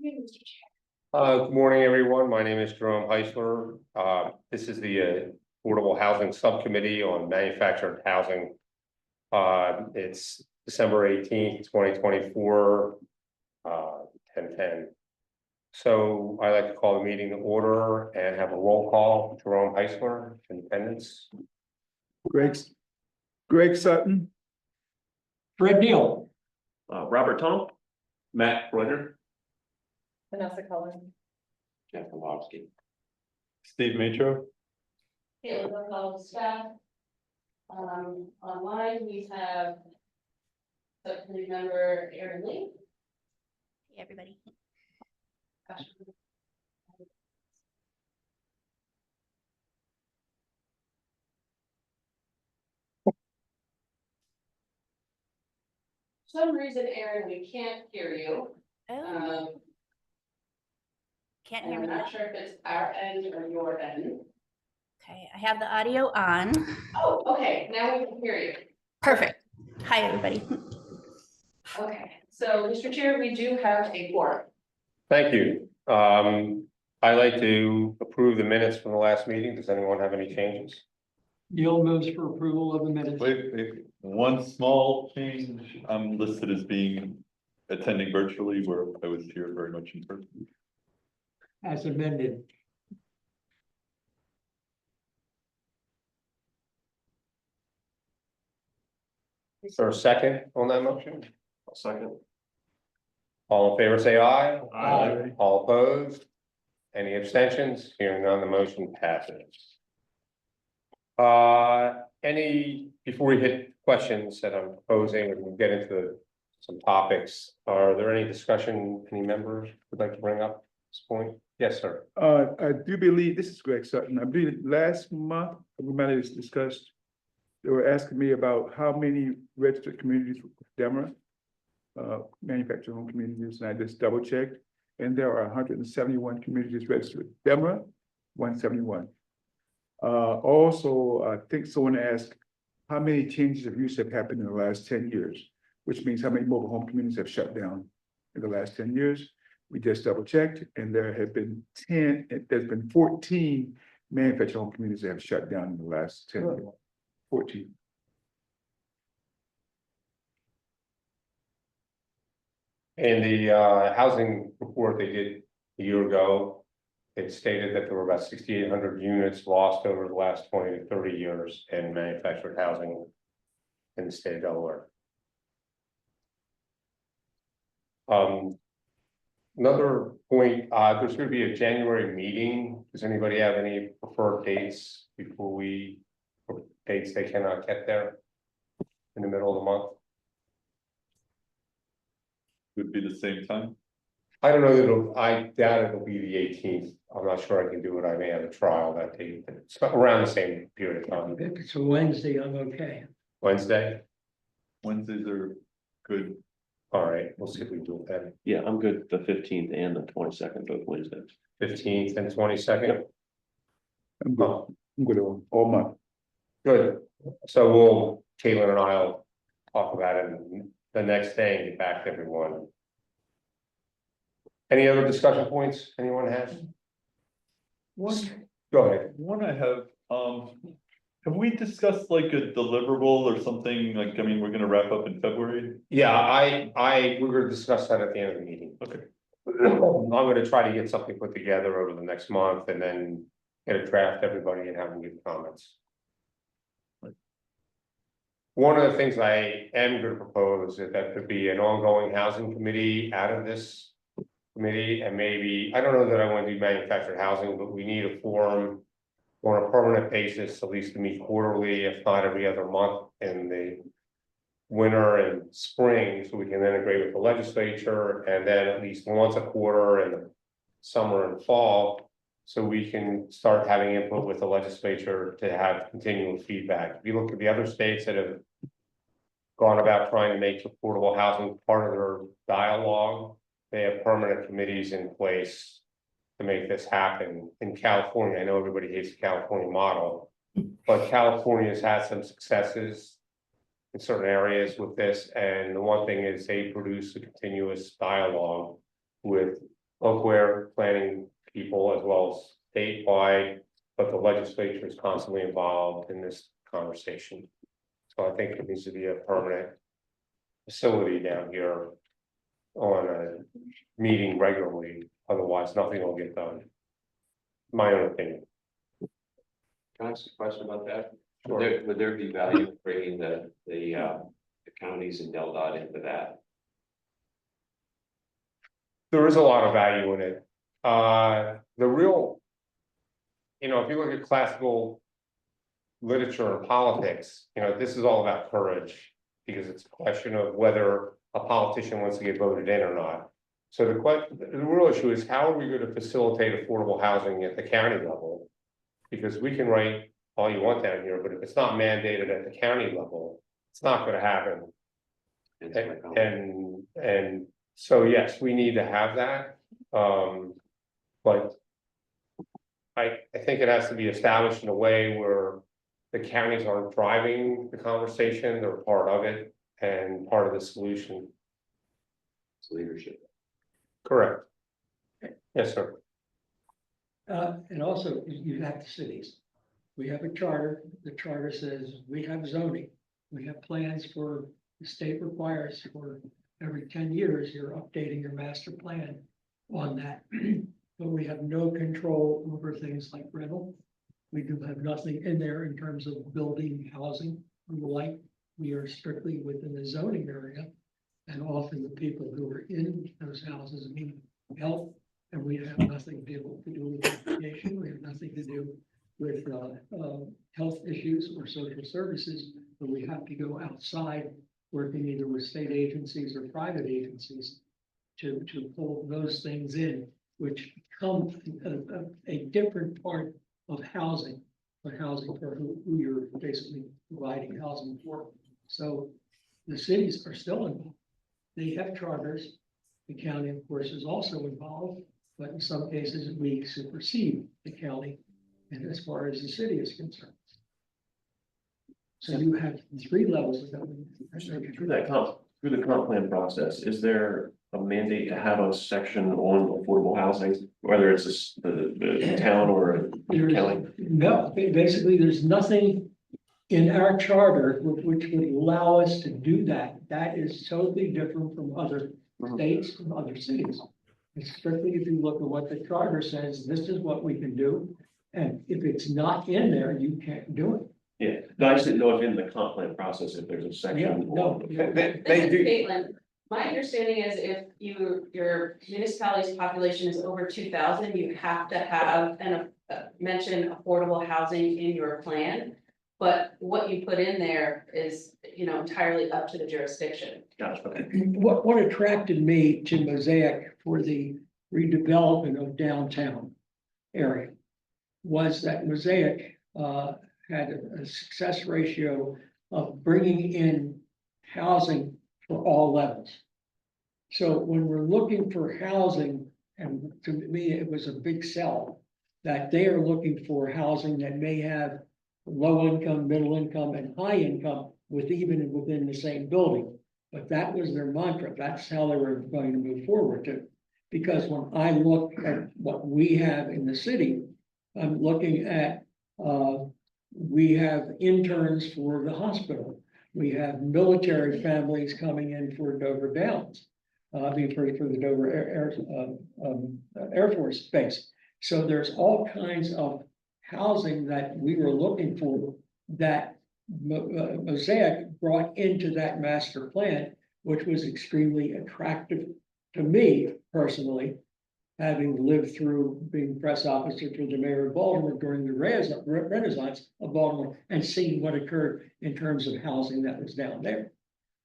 Good morning, everyone. My name is Jerome Heisler. This is the Affordable Housing Subcommittee on Manufactured Housing. It's December 18th, 2024, 10:10. So I'd like to call the meeting to order and have a roll call. Jerome Heisler, Independence. Greg Sutton. Fred Deal. Robert Tunnel. Matt Reuter. Vanessa Cullen. Jeff Kowalski. Steve Metro. Caitlin Gonzalez staff. Online we have subcommittee member Erin Lee. Hey, everybody. For some reason, Erin, we can't hear you. Oh, can't hear I'm me. not sure if it's our end or your end. Okay, I have the audio on. Oh, okay, now we can hear you. Perfect. Hi, everybody. Okay, so Mr. Chair, we do have a quorum. Thank you. I'd like to approve the minutes from the last meeting. Does anyone have any changes? Deal moves for approval of the minutes. Wait, one small change. I'm listed as attending virtually where I was here very much in person. As amended. Is there a second on that motion? I'll second. All in favor, say aye. Aye. All opposed? Any abstentions? Hearing none, the motion passes. Before we hit questions that I'm posing and we'll get into some topics, are there any discussion, any members would like to bring up at this point? Yes, sir. I do believe, this is Greg Sutton, I believe last month, we might have discussed, they were asking me about how many registered communities with DEMRA, manufactured home communities, and I just double checked, and there are 171 communities registered with DEMRA, 171. Also, I think someone asked how many changes of use have happened in the last 10 years, which means how many mobile home communities have shut down in the last 10 years. We just double checked, and there have been 14 manufactured home communities that have shut down in the last 10 years. 14. In the housing report they did a year ago, it stated that there were about 6,800 units lost over the last 20 to 30 years in manufactured housing in the state of Delaware. Another point, there's going to be a January meeting. Does anybody have any preferred dates or dates they cannot get there in the middle of the month? Would be the same time. I don't know I doubt it'll be the 18th. I'm not sure I can do it. I may have a trial that day. It's around the same period of time. If it's a Wednesday, I'm okay. Wednesday? Wednesdays are good. All right, we'll see if we can do it then. Yeah, I'm good. The 15th and the 22nd, both Wednesdays. 15th and 22nd. I'm good all month. Good. So Caitlin and I'll talk about it the next day and get back to everyone. Any other discussion points anyone has? Go ahead. One I have we discussed like a deliverable or something like, I mean, we're gonna wrap up in February? Yeah, we're gonna discuss that at the end of the meeting. Okay. I'm gonna try to get something put together over the next month and then get a draft everybody and have them give comments. One of the things I am going to propose is that there be an ongoing housing committee out of this committee, and maybe, I don't know that I want to do manufactured housing, but we need a forum on a permanent basis, at least to meet quarterly, if not every other month in the winter and spring, so we can integrate with the legislature, and then at least once a quarter in the summer and fall, so we can start having input with the legislature to have continual feedback. If you look at the other states that have gone about trying to make affordable housing part of their dialogue, they have permanent committees in place to make this happen. In California, I know everybody hates the California model, but California's had some successes in certain areas with this, and the one thing is they produce a continuous dialogue with Oakware planning people as well as statewide, but the legislature is constantly involved in this conversation. So I think it needs to be a permanent facility down here on a meeting regularly, otherwise nothing will get done. My own opinion. Can I ask a question about that? Sure. Would there be value in bringing the counties and Del Dot into that? There is a lot of value in it. The real, if you look at classical literature and politics, this is all about courage, because it's a question of whether a politician wants to get voted in or not. So the real issue is, how are we going to facilitate affordable housing at the county level? Because we can write all you want down here, but if it's not mandated at the county level, it's not going to happen. And so, yes, we need to have that. But I think it has to be established in a way where the counties aren't driving the conversation, they're part of it and part of the solution. It's leadership. Correct. Yes, sir. And also you have the cities. We have a charter. The charter says we have zoning. We have plans for, the state requires for every 10 years, you're updating your master plan on that. But we have no control over things like rental. We do have nothing in there in terms of building, housing, and the like. We are strictly within the zoning area. And often the people who are in those houses need help. And we have nothing to be able to do with education. We have nothing to do with health issues or social services. But we have to go outside, working either with state agencies or private agencies to pull those things in, which come a different part of housing, but housing for who you're basically providing housing for. So the cities are still involved. They have charters. The county, of course, is also involved, but in some cases we supersede the county, and as far as the city is concerned. So you have 3 levels of government. Through the comp plan process, is there a mandate to have a section on affordable housing, whether it's the town or There's, county? no, basically, there's nothing in our charter which would allow us to do that. That is totally different from other states, from other cities. It's strictly, if you look at what the charter says, this is what we can do. And if it's not in there, you can't do it. Yeah, no, I just didn't know if in the comp plan process, if there's a section. Yeah, no. They This is do, Caitlin. My understanding is if your municipality's population is over 2,000, you have to have mention affordable housing in your plan. But what you put in there is, entirely up to the jurisdiction. Gotcha, okay. What attracted me to Mosaic for the redevelopment of downtown area was that Mosaic had a success ratio of bringing in housing for all levels. So when we're looking for housing, and to me, it was a big sell, that they are looking for housing that may have low income, middle income, and high income even within the same building. But that was their mantra. That's how they were going to move forward to. Because when I look at what we have in the city, I'm looking at, we have interns for the hospital. We have military families coming in for Dover Downs, for the Dover Air Force Base. So there's all kinds of housing that we were looking for that Mosaic brought into that master plan, which was extremely attractive to me personally, having lived through being press officer for the mayor of Baltimore during the Renaissance of Baltimore and seeing what occurred in terms of housing that was down there.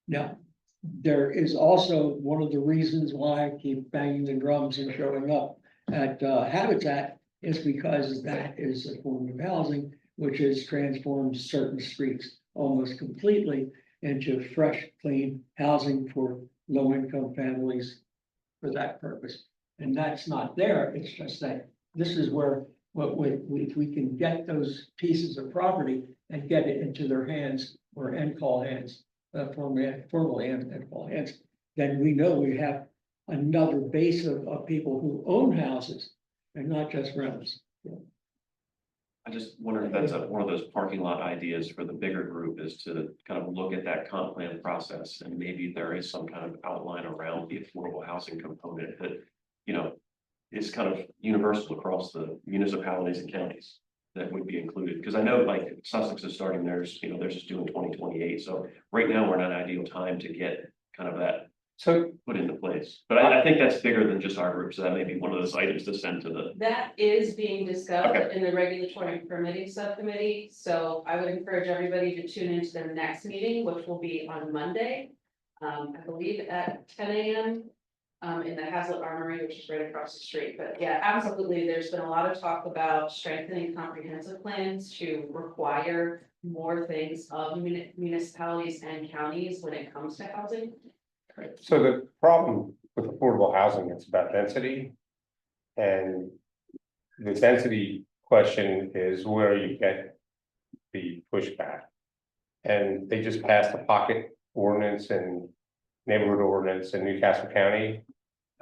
Now, there is also one of the reasons why I keep banging the drums and showing up at Habitat is because that is a form of housing which has transformed certain streets almost completely into fresh, clean housing for low-income families for that purpose. And that's not there. It's just that this is where if we can get those pieces of property and get it into their hands or end call hands, formally end call hands, then we know we have another base of people who own houses and not just rentals. I just wonder if that's one of those parking lot ideas for the bigger group is to kind of look at that comp plan process. And maybe there is some kind of outline around the affordable housing component that, you know, is kind of universal across the municipalities and counties that would be included. Because I know like Sussex is starting theirs, you know, they're just doing 2028. So right now, we're not an ideal time to get kind of that So put into place. But I think that's bigger than just our group. So that may be one of those items to send to the. That is being discussed Okay. in the regulatory and permitting subcommittee, so I would encourage everybody to tune into their next meeting, which will be on Monday. I believe at 10 a.m. In the Hazlet Armory, which is right across the street, but yeah, absolutely, there's been a lot of talk about strengthening comprehensive plans to require more things of municipalities and counties when it comes to housing. So the problem with affordable housing, it's about density. And the density question is where you get the pushback. And they just passed a pocket ordinance and neighborhood ordinance in Newcastle County.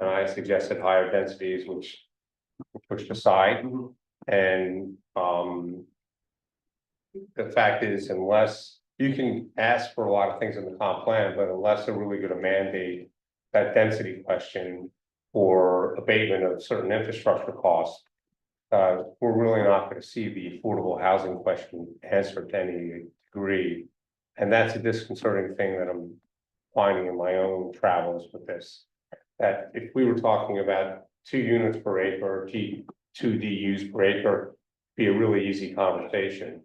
And I suggested higher densities, which were pushed aside. And the fact is, unless you can ask for a lot of things in the comp plan, but unless they're really gonna mandate that density question or abatement of certain infrastructure costs, we're really not gonna see the affordable housing question answered to any degree. And that's a disconcerting thing that I'm finding in my own travels with this. That if we were talking about 2 units per acre, two DUs per acre, be a really easy conversation.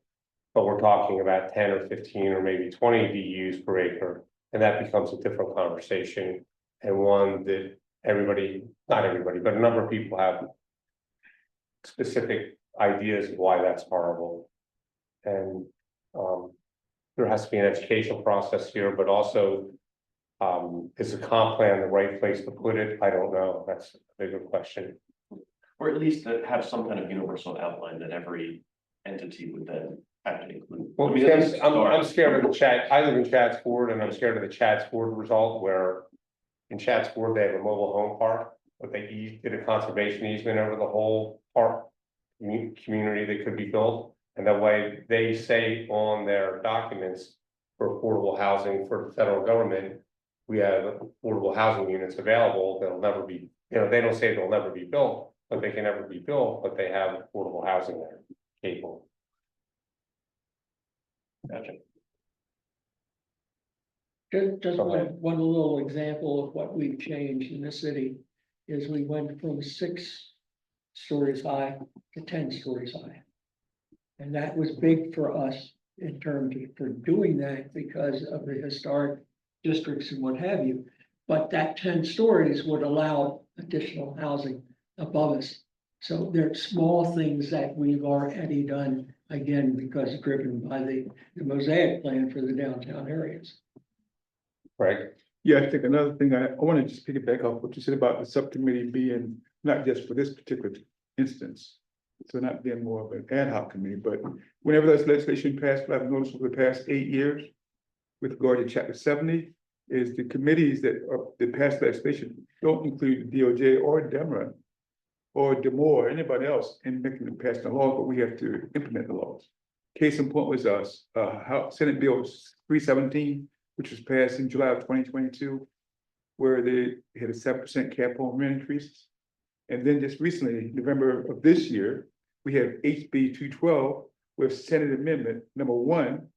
But we're talking about 10 or 15 or maybe 20 DUs per acre, and that becomes a different conversation. And one that everybody, not everybody, but a number of people have specific ideas of why that's horrible. And there has to be an educational process here, but also is the comp plan the right place to put it? I don't know. That's a bigger question. Or at least to have some kind of universal outline that every entity would then have to include. Well, I mean, at least I'm start. scared of the chat. I live in Chadds Ford and I'm scared of the Chadds Ford result where in Chadds Ford, they have a mobile home park, but they did a conservation easement over the whole park community that could be built. And that way they say on their documents for affordable housing for the federal government, we have affordable housing units available that'll never be, you know, they don't say they'll never be built, but they can never be built, but they have affordable housing there capable. Gotcha. Just Okay. one little example of what we've changed in the city is we went from 6 stories high to 10 stories high. And that was big for us in terms of for doing that because of the historic districts and what have you. But that 10 stories would allow additional housing above us. So there are small things that we've already done, again, because driven by the mosaic plan for the downtown areas. Right? Yeah, I think another thing, I want to just pick it back off what you said about the subcommittee being not just for this particular instance. So not being more of an ad hoc committee, but whenever there's legislation passed, what I've noticed over the past 8 years with regard to chapter 70, is the committees that pass legislation don't include the DOJ or DEMRA or DeMore or anybody else in making them pass the law, but we have to implement the laws. Case in point was Senate Bill 317, which was passed in July of 2022, where they had a 7% cap on rent increases. And then just recently, November of this year, we have HB 212 with Senate Amendment number 1,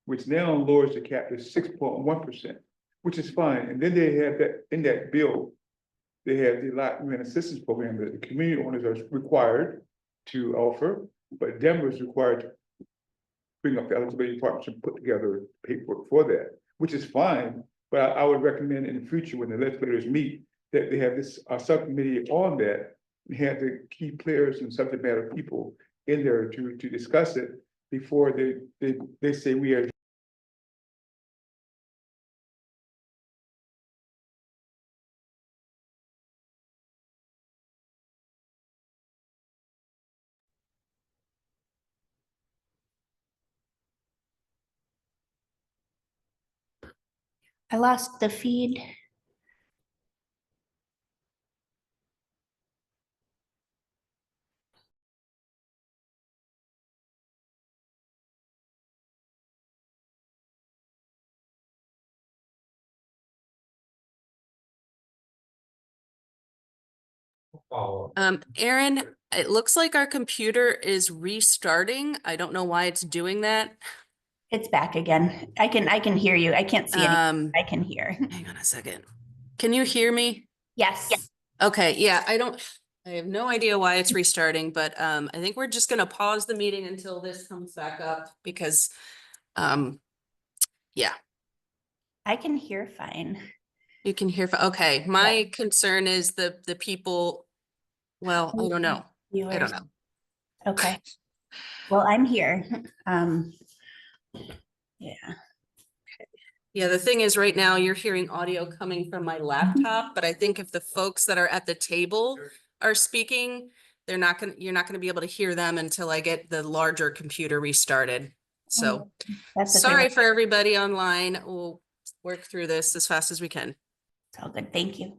which now lowers the cap to 6.1%, which is fine. And then they have that in that bill, they have the lot rent assistance program that the community owners are required to offer, but Denver is required to bring up the eligibility department to put together paperwork for that, which is fine. But I would recommend in the future when the legislators meet that they have this subcommittee on that, and have the key players and subject matter people in there to discuss it before they say we are. I lost the feed. follow. Aaron, it looks like our computer is restarting. I don't know why it's doing that. It's back again. I can hear you. I can't see anything. I can hear. Hang on a second. Can you hear me? Yes. Okay, yeah, I have no idea why it's restarting, but I think we're just gonna pause the meeting until this comes back up because yeah, I can hear fine. you can hear. Okay, my concern is the people, well, I don't know. I don't Viewers. know. Okay. Well, I'm here. Yeah. Yeah, the thing is, right now, you're hearing audio coming from my laptop, but I think if the folks that are at the table are speaking, you're not gonna be able to hear them until I get the larger computer restarted. So That's okay. sorry for everybody online. We'll work through this as fast as we can. It's all good. Thank you.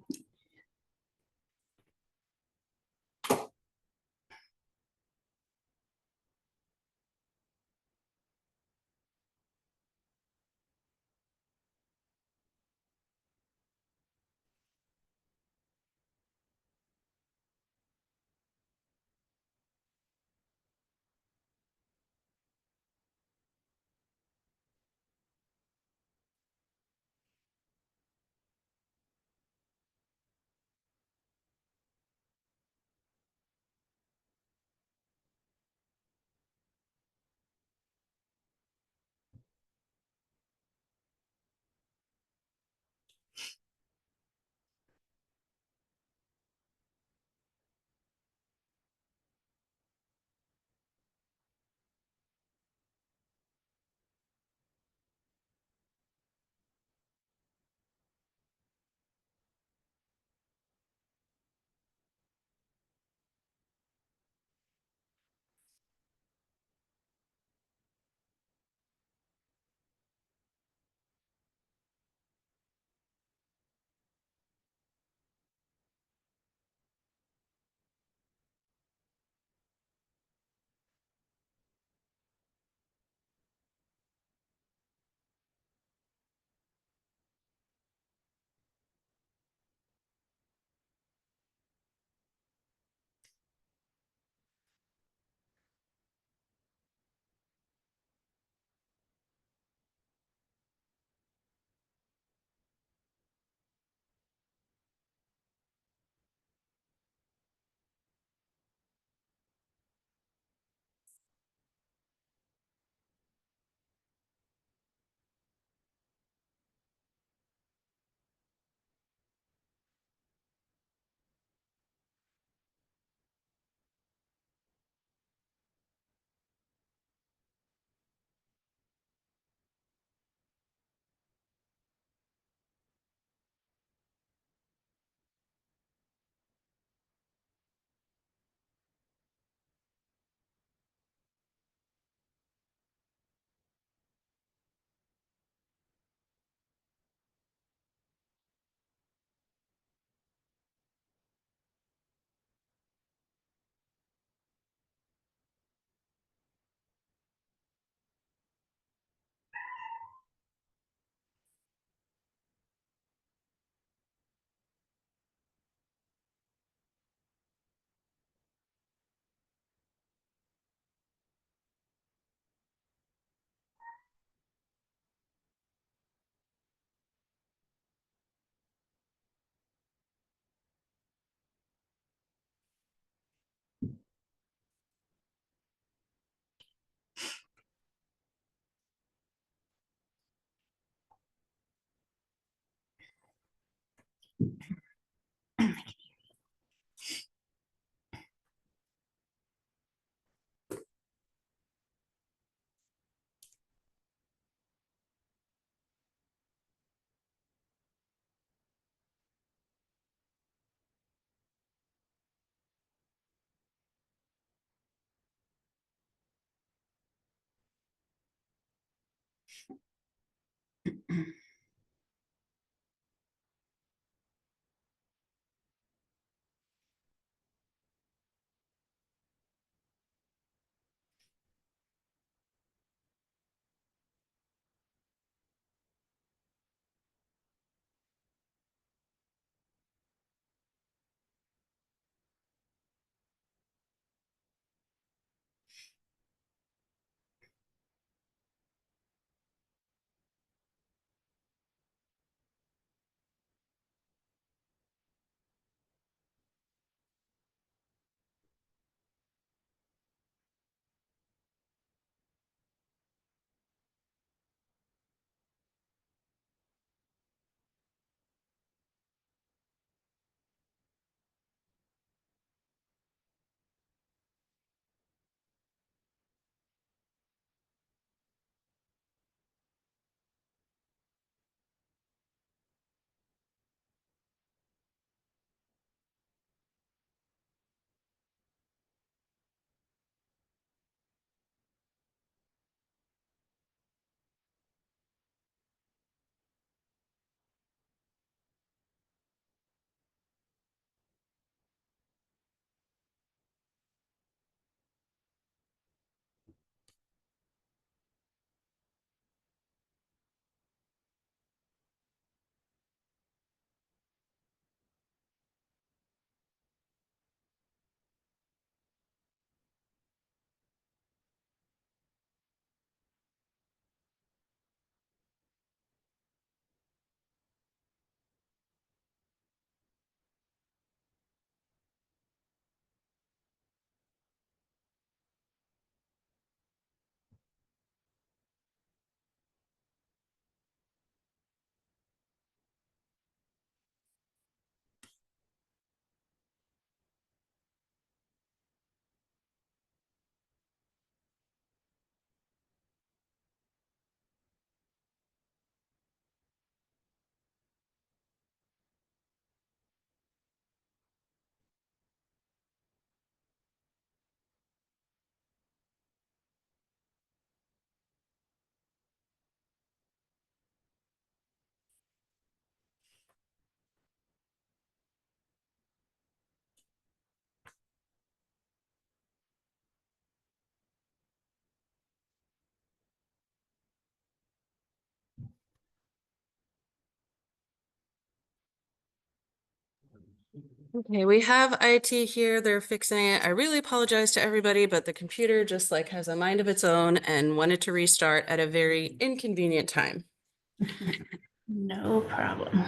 Okay, we have IT here. They're fixing it. I really apologize to everybody, but the computer just like has a mind of its own and wanted to restart at a very inconvenient time. No problem.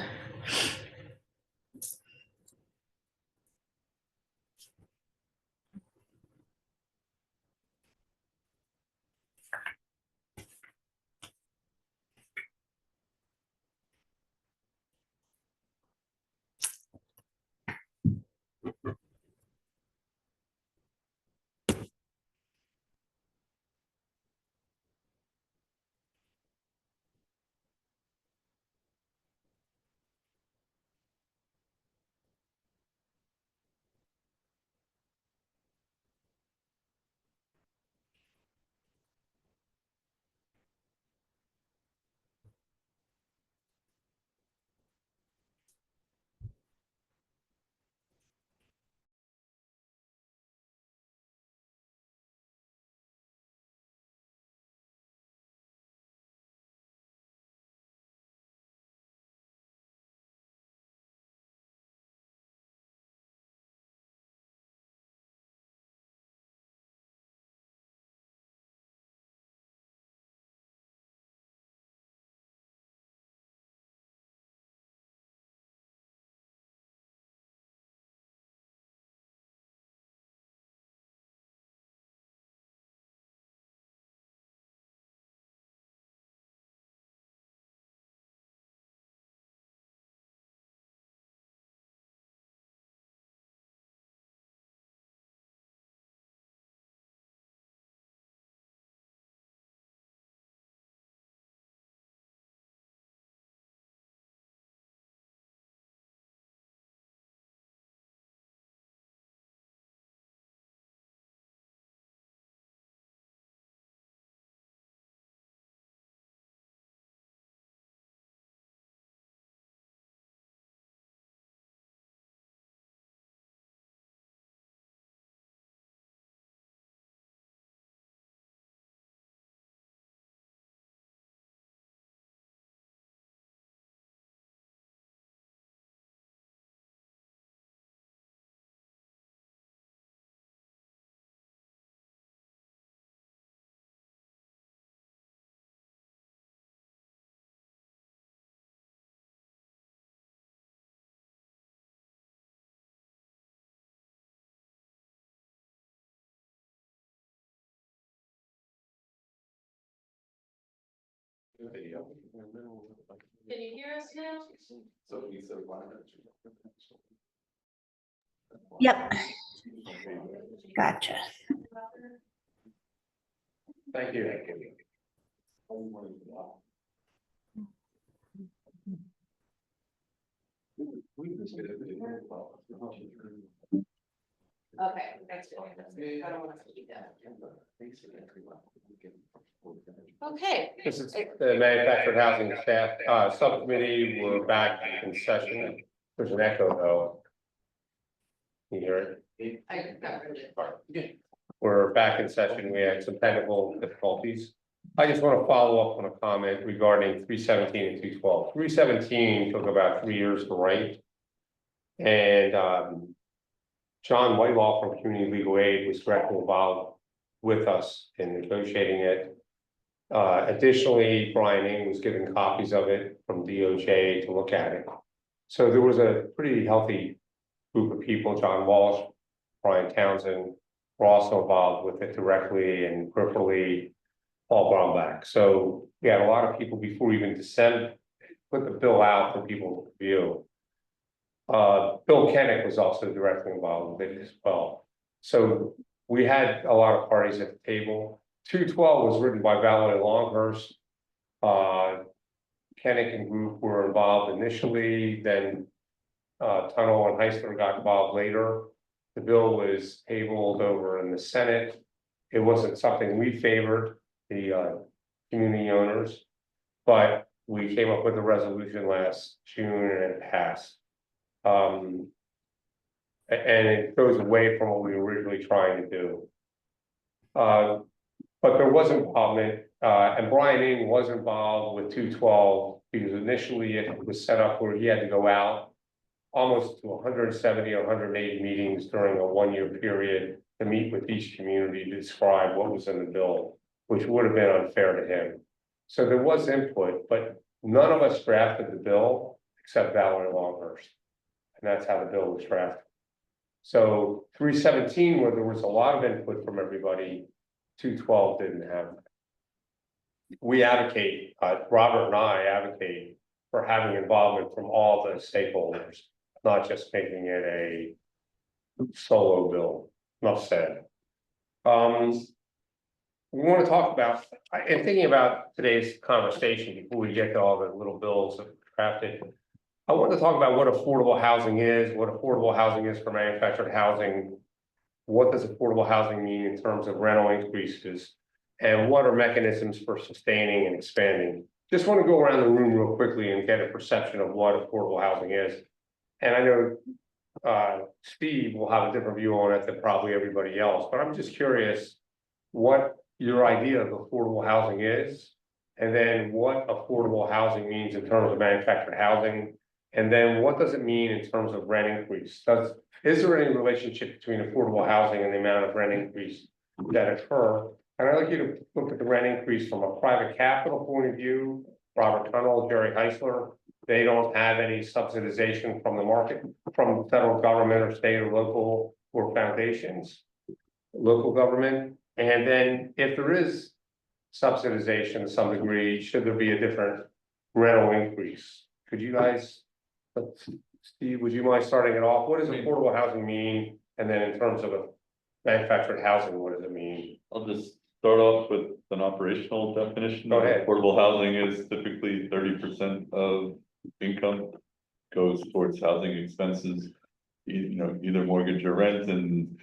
Can you hear us now? Yep. Gotcha. Thank you. Okay, that's good. I don't want to do that. Okay. This is the manufactured housing staff, subcommittee, we're back in session. There's an echo though. Can you hear it? I got rid of it. All right. We're back in session. We had some technical difficulties. I just want to follow up on a comment regarding 317 and 212. 317 took about 3 years to write. And John Whitelaw from Community Legal Aid was directly involved with us in negotiating it. Additionally, Brian Ing was given copies of it from DOJ to look at it. So there was a pretty healthy group of people. John Walsh, Brian Townsend were also involved with it directly and peripherally, Paul Brownback. So we had a lot of people before we even put the bill out for people to review. Bill Kennick was also directly involved with it as well. So we had a lot of parties at the table. 212 was written by Valerie Longhurst. Kennick and group were involved initially, then Tunnel and Heisler got involved later. The bill was tabled over in the Senate. It wasn't something we favored, the community owners, but we came up with a resolution last June and it passed. And it goes away from what we were originally trying to do. But there was involvement, and Brian Ing was involved with 212 because initially it was set up where he had to go out almost to 170, 180 meetings during a 1 year period to meet with each community to describe what was in the bill, which would have been unfair to him. So there was input, but none of us drafted the bill except Valerie Longhurst. And that's how the bill was drafted. So 317, where there was a lot of input from everybody, 212 didn't have. We advocate, Robert and I advocate for having involvement from all the stakeholders, not just making it a solo bill, enough said. We want to talk about, and thinking about today's conversation before we get to all the little bills that were drafted. I want to talk about what affordable housing is, what affordable housing is for manufactured housing. What does affordable housing mean in terms of rental increases? And what are mechanisms for sustaining and expanding? Just want to go around the room real quickly and get a perception of what affordable housing is. And I know Steve will have a different view on it than probably everybody else, but I'm just curious what your idea of affordable housing is, and then what affordable housing means in terms of manufactured housing, and then what does it mean in terms of rent increase? Is there any relationship between affordable housing and the amount of rent increase that occur? And I'd like you to look at the rent increase from a private capital point of view. Robert Tunnell, Jerry Heisler, they don't have any subsidization from the market, from the federal government or state or local or foundations, local government. And then if there is subsidization to some degree, should there be a different rental increase? Could you guys, Steve, would you mind starting it off? What does affordable housing mean? And then in terms of a manufactured housing, what does it mean? I'll just start off with an operational definition. Go ahead. Affordable housing is typically 30% of income goes towards housing expenses, either mortgage or rent. And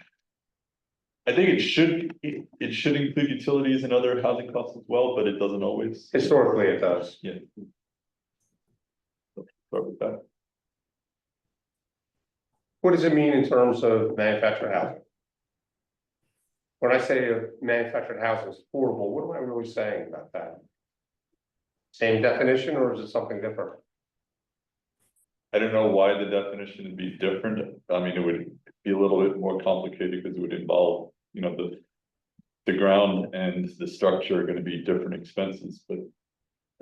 I think it should include utilities and other housing costs as well, but it doesn't always. Historically, it does. Yeah. Start with that. What does it mean in terms of manufactured housing? When I say manufactured housing is affordable, what am I really saying about that? Same definition, or is it something different? I don't know why the definition would be different. I mean, it would be a little bit more complicated because it would involve, the ground and the structure are going to be different expenses, but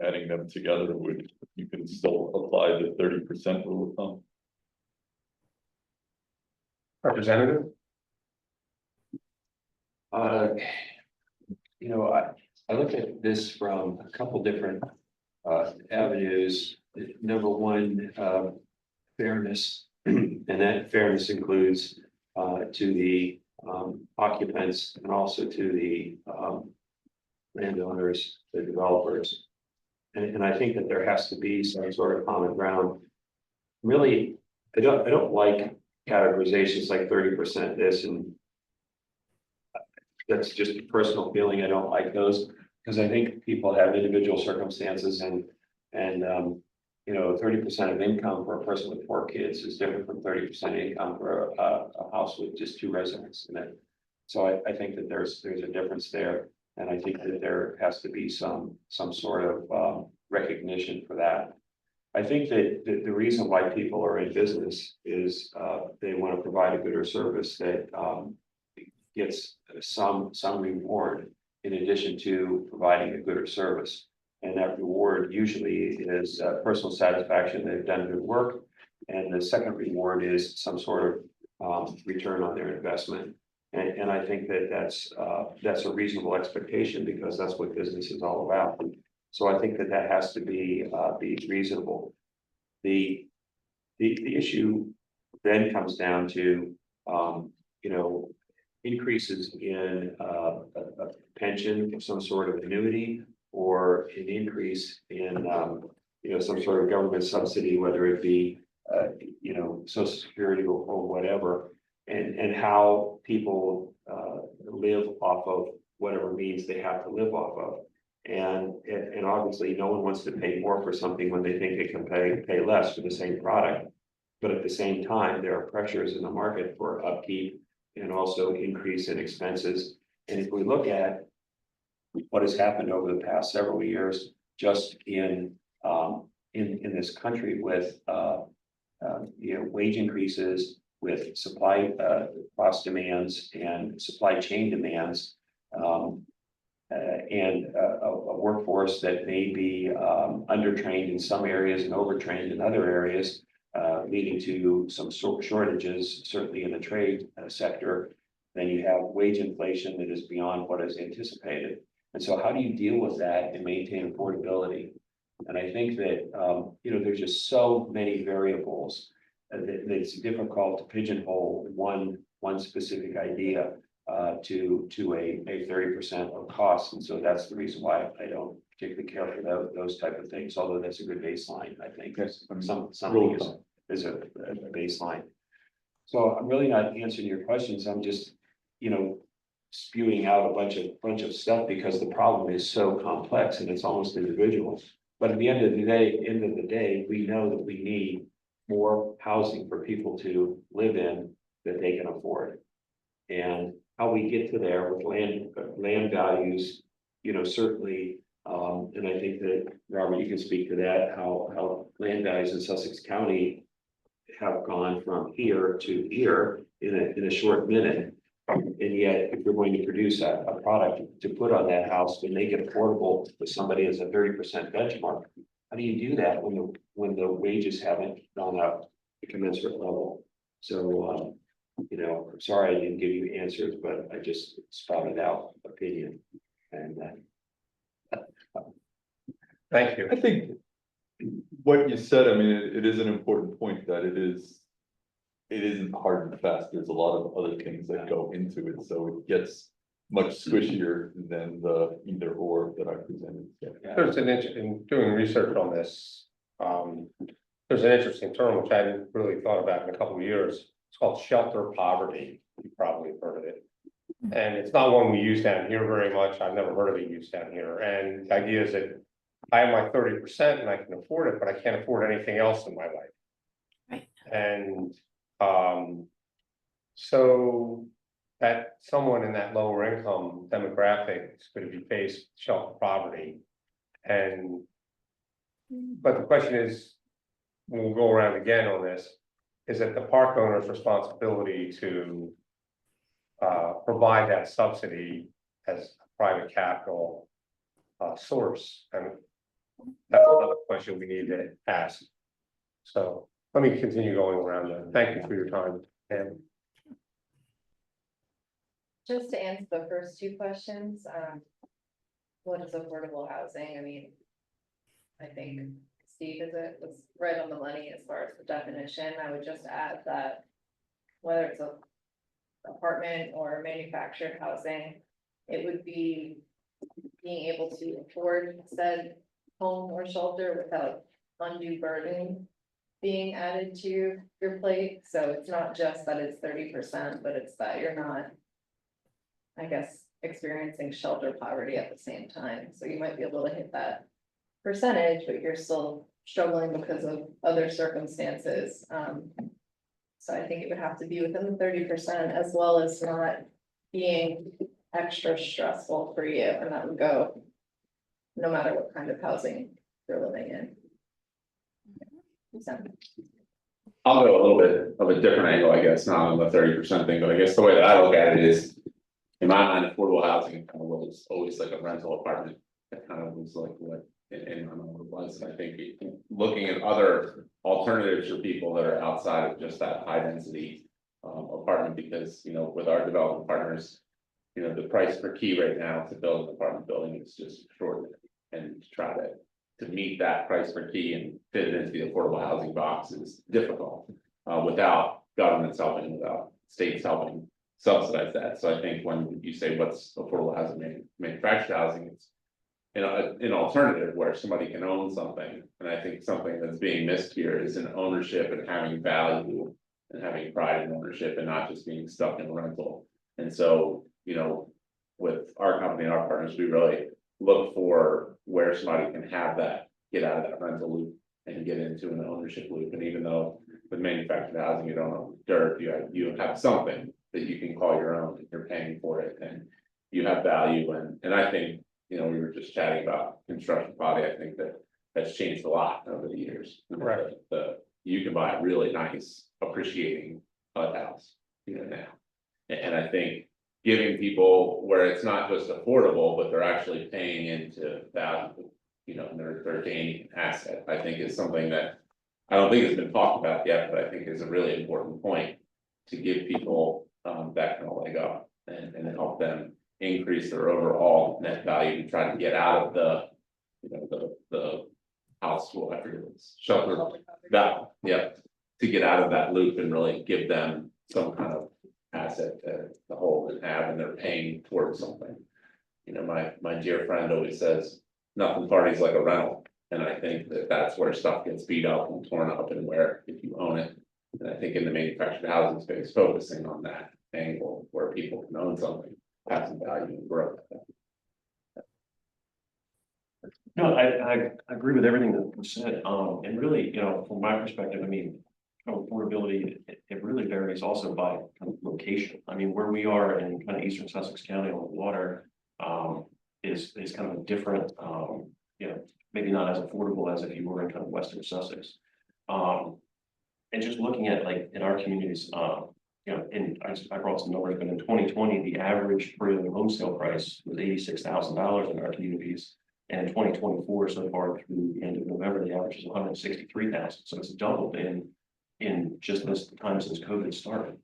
adding them together you can still apply the 30% rule of thumb. Representative? I look at this from a couple different avenues. Number one, fairness, and that fairness includes to the occupants and also to the landowners, the developers. And I think that there has to be some sort of common ground. Really, I don't like categorizations like 30% this, and that's just a personal feeling. I don't like those because I think people have individual circumstances and 30% of income for a person with 4 kids is different from 30% income for a house with just 2 residents in it. So I think that there's a difference there, and I think that there has to be some sort of recognition for that. I think that the reason why people are in business is they want to provide a good or service that gets some reward in addition to providing a good or service. And that reward usually is personal satisfaction, they've done good work. And the second reward is some sort of return on their investment. And I think that that's a reasonable expectation because that's what business is all about. So I think that has to be reasonable. The issue then comes down to increases in a pension, some sort of annuity, or an increase in some sort of government subsidy, whether it be Social Security or whatever, and how people live off of whatever means they have to live off of. And obviously no one wants to pay more for something when they think they can pay less for the same product. But at the same time, there are pressures in the market for upkeep and also increase in expenses. And if we look at what has happened over the past several years, just in this country with wage increases with supply cost demands and supply chain demands. And a workforce that may be undertrained in some areas and overtrained in other areas, leading to some shortages, certainly in the trade sector. Then you have wage inflation that is beyond what is anticipated. And so how do you deal with that and maintain affordability? And I think that, there's just so many variables that it's difficult to pigeonhole one specific idea to a 30% of costs. And so that's the reason why I don't particularly care for those type of things, although that's a good baseline, I think. Yes. Something is a baseline. So I'm really not answering your questions. I'm just, spewing out a bunch of stuff because the problem is so complex and it's almost individual. But at the end of the day, we know that we need more housing for people to live in that they can afford. And how we get to there with land values, certainly, and I think that, Robert, you can speak to that, how land values in Sussex County have gone from here to here in a short minute. And yet, if we're going to produce a product to put on that house to make it affordable for somebody as a 30% benchmark, how do you do that when the wages haven't gone up to commensurate level? So, I'm sorry I didn't give you answers, but I just spouted out opinion. And Thank you. I think what you said, I mean, it is an important point that it isn't hard and fast. There's a lot of other things that go into it, so it gets much squishier than the either or that I presented. There's in doing research on this, there's an interesting term which I hadn't really thought about in a couple of years. It's called shelter poverty. You probably have heard of it. And it's not one we use down here very much. I've never heard of it used down here. And the idea is that I have my 30% and I can afford it, but I can't afford anything else in my life. Right. And so that someone in that lower income demographic is going to be faced with shelter poverty. But the question is, we'll go around again on this, is it the park owner's responsibility to provide that subsidy as a private capital source? And that's another question we need to ask. So let me continue going around that. Thank you for your time, Pam. Just to answer the first two questions, what is affordable housing? I mean, I think Steve was right on the money as far as the definition. I would just add that whether it's an apartment or manufactured housing, it would be being able to afford said home or shelter without undue burden being added to your plate. So it's not just that it's 30%, but it's that you're not, I guess, experiencing shelter poverty at the same time. So you might be able to hit that percentage, but you're still struggling because of other circumstances. So I think it would have to be within the 30%, as well as not being extra stressful for you. And that would go no matter what kind of housing you're living in. So. I'll go a little bit of a different angle, I guess, not on the 30% thing, but I guess the way that I look at it is, in my mind, affordable housing kind of was always like a rental apartment. That kind of was like what in my mind it was. And I think looking at other alternatives for people that are outside of just that high density apartment, because with our development partners, the price per key right now to build an apartment building is just extraordinary, and to try to meet that price per key and fit it into the affordable housing box is difficult without governments helping, without states helping subsidize that. So I think when you say what's affordable housing, manufactured housing, it's an alternative where somebody can own something. And I think something that's being missed here is an ownership and having value and having pride in ownership and not just being stuck in rental. And so, with our company and our partners, we really look for where somebody can have that, get out of that rental loop and get into an ownership loop. And even though with manufactured housing, you don't own dirt, you have something that you can call your own, and you're paying for it, and you have value. And I think, we were just chatting about construction quality. I think that's changed a lot over the years. Right. The you can buy a really nice appreciating HUD house, now. And I think giving people where it's not just affordable, but they're actually paying into value, and they're gaining an asset, I think is something that I don't think has been talked about yet, but I think is a really important point to give people that kind of leg up and help them increase their overall net value to try to get out of the, the house, whatever it is, shelter, that, to get out of that loop and really give them some kind of asset to hold and have, and they're paying towards something. My dear friend always says, nothing parties like a rental. And I think that that's where stuff gets beat up and torn up, and where if you own it. And I think in the manufactured housing space, focusing on that angle where people can own something, have some value and grow. No, I agree with everything that was said, and really, from my perspective, I mean, affordability, it really varies also by kind of location. I mean, where we are in kind of eastern Sussex County on the water, is kind of a different, maybe not as affordable as if you were in kind of western Sussex. And just looking at like in our communities, and I brought some numbers, but in 2020, the average per home sale price was $86,000 in our communities. And in 2024, so far through the end of November, the average is 163,000. So it's doubled in just this time since COVID started.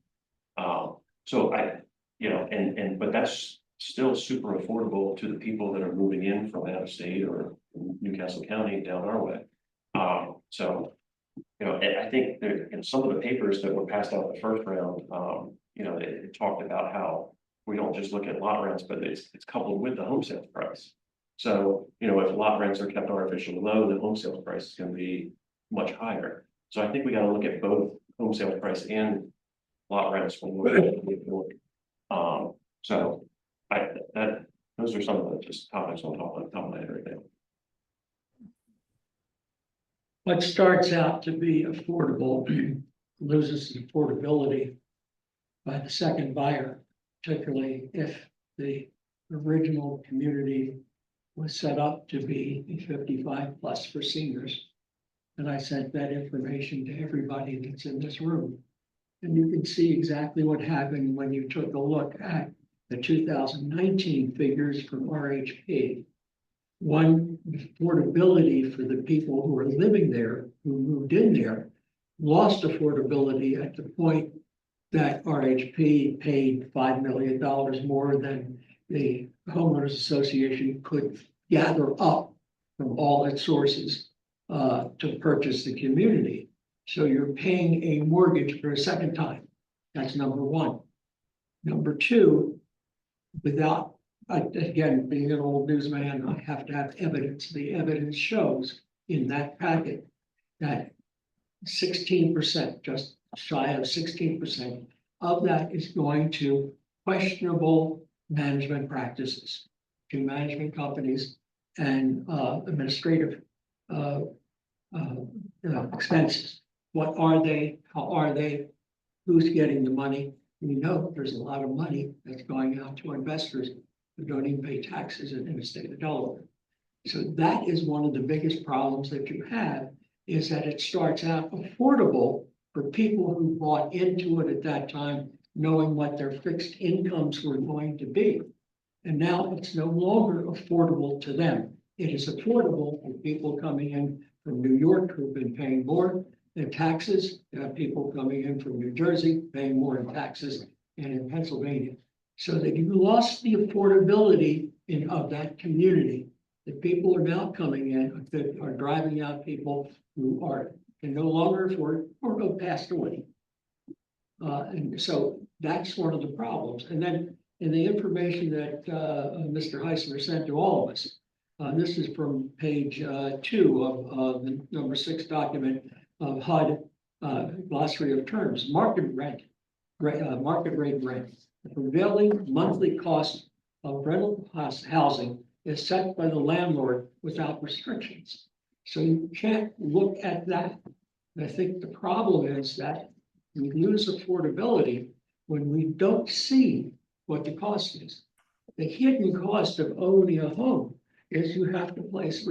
So but that's still super affordable to the people that are moving in from out of state or Newcastle County down our way. I think there, some of the papers that were passed out the first round, it talked about how we don't just look at lot rents, but it's coupled with the home sales price. So, if lot rents are kept artificially low, the home sales price is going to be much higher. So I think we got to look at both home sales price and lot rents when we're looking at the so those are some of the just topics on top of my head right now. What starts out to be affordable loses its affordability by the second buyer, particularly if the original community was set up to be 55 plus for seniors. And I sent that information to everybody that's in this room. And you can see exactly what happened when you took a look at the 2019 figures from RHP. One, affordability for the people who are living there, who moved in there, lost affordability at the point that RHP paid $5 million more than the homeowners association could gather up from all its sources to purchase the community. So you're paying a mortgage for a second time. That's number one. Number two, without, again, being an old newsman, I have to have evidence. The evidence shows in that packet that 16%, just shy of 16% of that is going to questionable management practices, to management companies and administrative expenses. What are they? How are they? Who's getting the money? We know there's a lot of money that's going out to investors who don't even pay taxes in the state of Delaware. So that is one of the biggest problems that you have, is that it starts out affordable for people who bought into it at that time, knowing what their fixed incomes were going to be. And now it's no longer affordable to them. It is affordable for people coming in from New York who've been paying more in taxes. You have people coming in from New Jersey paying more in taxes, and in Pennsylvania. So that you lost the affordability of that community. The people are now coming in that are driving out people who can no longer afford or go passed away. And so that's one of the problems. And then in the information that Mr. Heisler sent to all of us, this is from page 2 of the number 6 document of HUD glossary of terms. Market rate rent. The prevailing monthly cost of rental housing is set by the landlord without restrictions. So you can't look at that. And I think the problem is that we lose affordability when we don't see what the cost is. The hidden cost of owning a home is you have to replace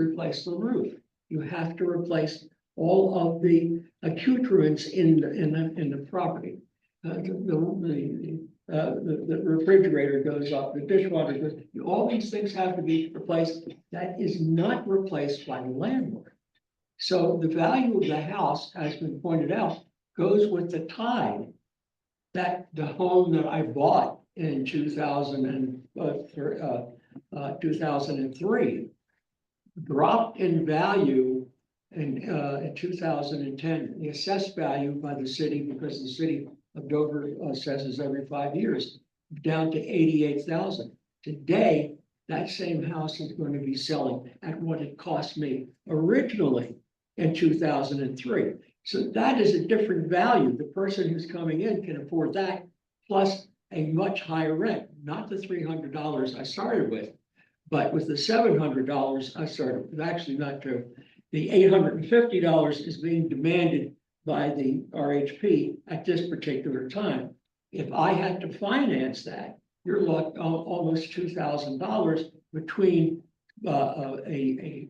the roof. You have to replace all of the accoutrements in the property. The refrigerator goes up, the dishwasher goes, all these things have to be replaced. That is not replaced by the landlord. So the value of the house, has been pointed out, goes with the tide that the home that I bought in 2003 dropped in value in 2010. The assessed value by the city, because the city of Dover assesses every 5 years, down to 88,000. Today, that same house is going to be selling at what it cost me originally in 2003. So that is a different value. The person who's coming in can afford that, plus a much higher rent, not the $300 I started with, but with the $700 I started with. Actually, not true. The $850 is being demanded by the RHP at this particular time. If I had to finance that, you're looking almost $2,000 between the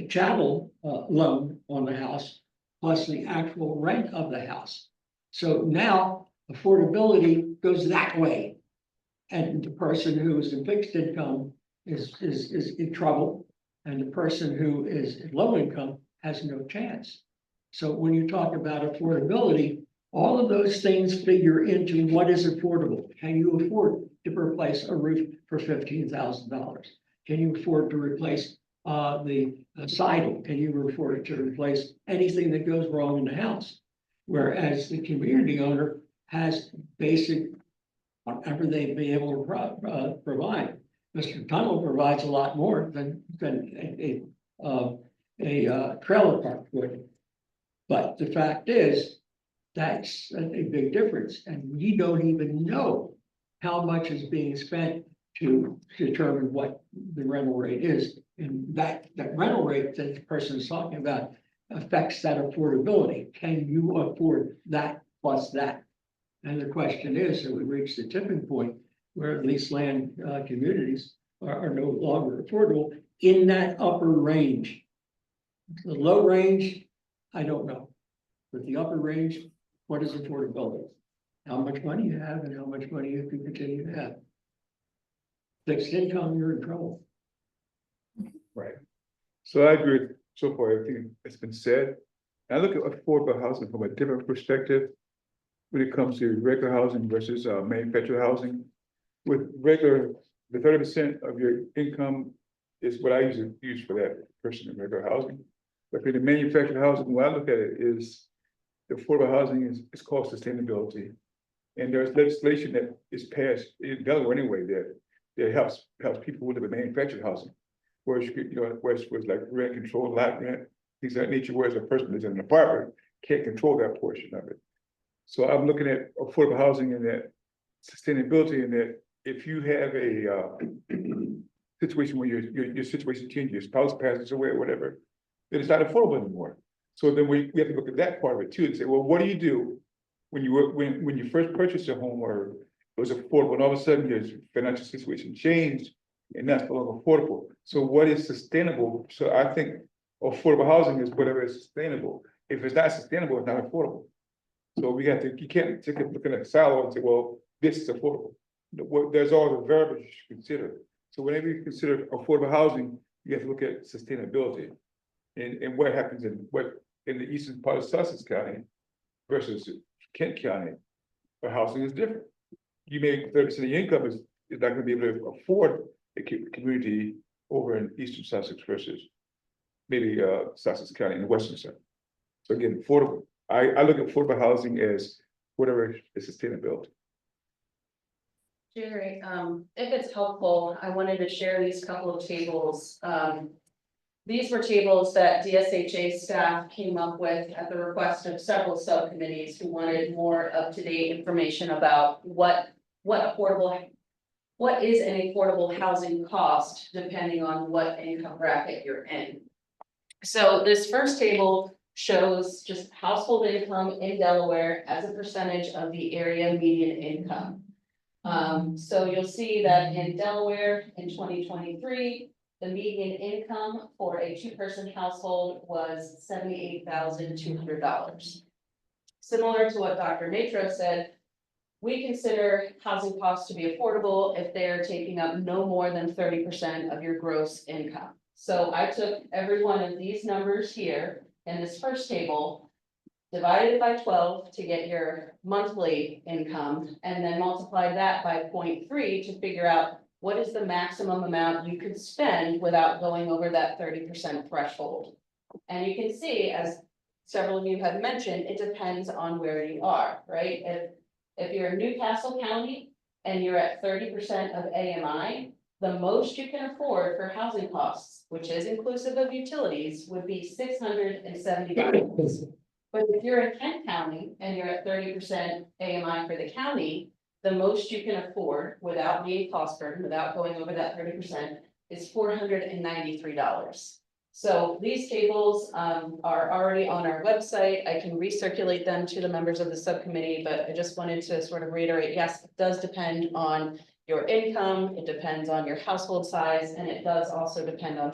chattel loan on the house plus the actual rent of the house. So now affordability goes that way. And the person who is in fixed income is in trouble. And the person who is in low income has no chance. So when you talk about affordability, all of those things figure into what is affordable. Can you afford to replace a roof for $15,000? Can you afford to replace the siding? Can you afford to replace anything that goes wrong in the house? Whereas the community owner has basic, whatever they'd be able to provide. Mr. Tunnel provides a lot more than a trailer park would. But the fact is, that's a big difference, and we don't even know how much is being spent to determine what the rental rate is. And that rental rate that the person is talking about affects that affordability. Can you afford that plus that? And the question is, have we reached the tipping point where leased land communities are no longer affordable in that upper range? The low range, I don't know. But the upper range, what is affordability? How much money you have and how much money you can continue to have. Fixed income, you're in trouble. Right. So I agree with so far everything that's been said. I look at affordable housing from a different perspective when it comes to regular housing versus manufactured housing. With regular, the 30% of your income is what I usually use for that person in regular housing. But for the manufactured housing, when I look at it, is the affordable housing is called sustainability. And there's legislation that is passed in Delaware anyway that helps people who live in manufactured housing. Whereas whereas like rent control, lot rent, things of that nature, whereas a person that's in an apartment can't control that portion of it. So I'm looking at affordable housing and that sustainability, and that if you have a situation where your situation changes, your spouse passes away or whatever, then it's not affordable anymore. So then we have to look at that part of it too and say, well, what do you do when you first purchased a home or it was affordable and all of a sudden your financial situation changed and that's no longer affordable? So what is sustainable? So I think affordable housing is whatever is sustainable. If it's not sustainable, it's not affordable. So you can't take a look at a silo and say, well, this is affordable. There's all the variables you should consider. So whenever you consider affordable housing, you have to look at sustainability and what happens in the eastern part of Sussex County versus Kent County, where housing is different. You may 30% of your income is not going to be able to afford a community over in eastern Sussex versus maybe Sussex County in the western side. So again, affordable. I look at affordable housing as whatever is sustainability. Jerry, if it's helpful, I wanted to share these couple of tables. These were tables that DSHA staff came up with at the request of several subcommittees who wanted more up-to-date information about what is an affordable housing cost depending on what income bracket you're in. So this first table shows just household income in Delaware as a percentage of the area median income. So you'll see that in Delaware in 2023, the median income for a two-person household was $78,200. Similar to what Dr. Natro said, we consider housing costs to be affordable if they are taking up no more than 30% of your gross income. So I took every one of these numbers here in this first table, divided it by 12 to get your monthly income, and then multiplied that by 0.3 to figure out what is the maximum amount you could spend without going over that 30% threshold. And you can see, as several of you have mentioned, it depends on where you are, right? If you're in Newcastle County and you're at 30% of AMI, the most you can afford for housing costs, which is inclusive of utilities, would be $670. But if you're in Kent County and you're at 30% AMI for the county, the most you can afford without being cost burden, without going over that 30%, is $493. So these tables are already on our website. I can recirculate them to the members of the subcommittee, but I just wanted to sort of reiterate, yes, it does depend on your income, it depends on your household size, and it does also depend on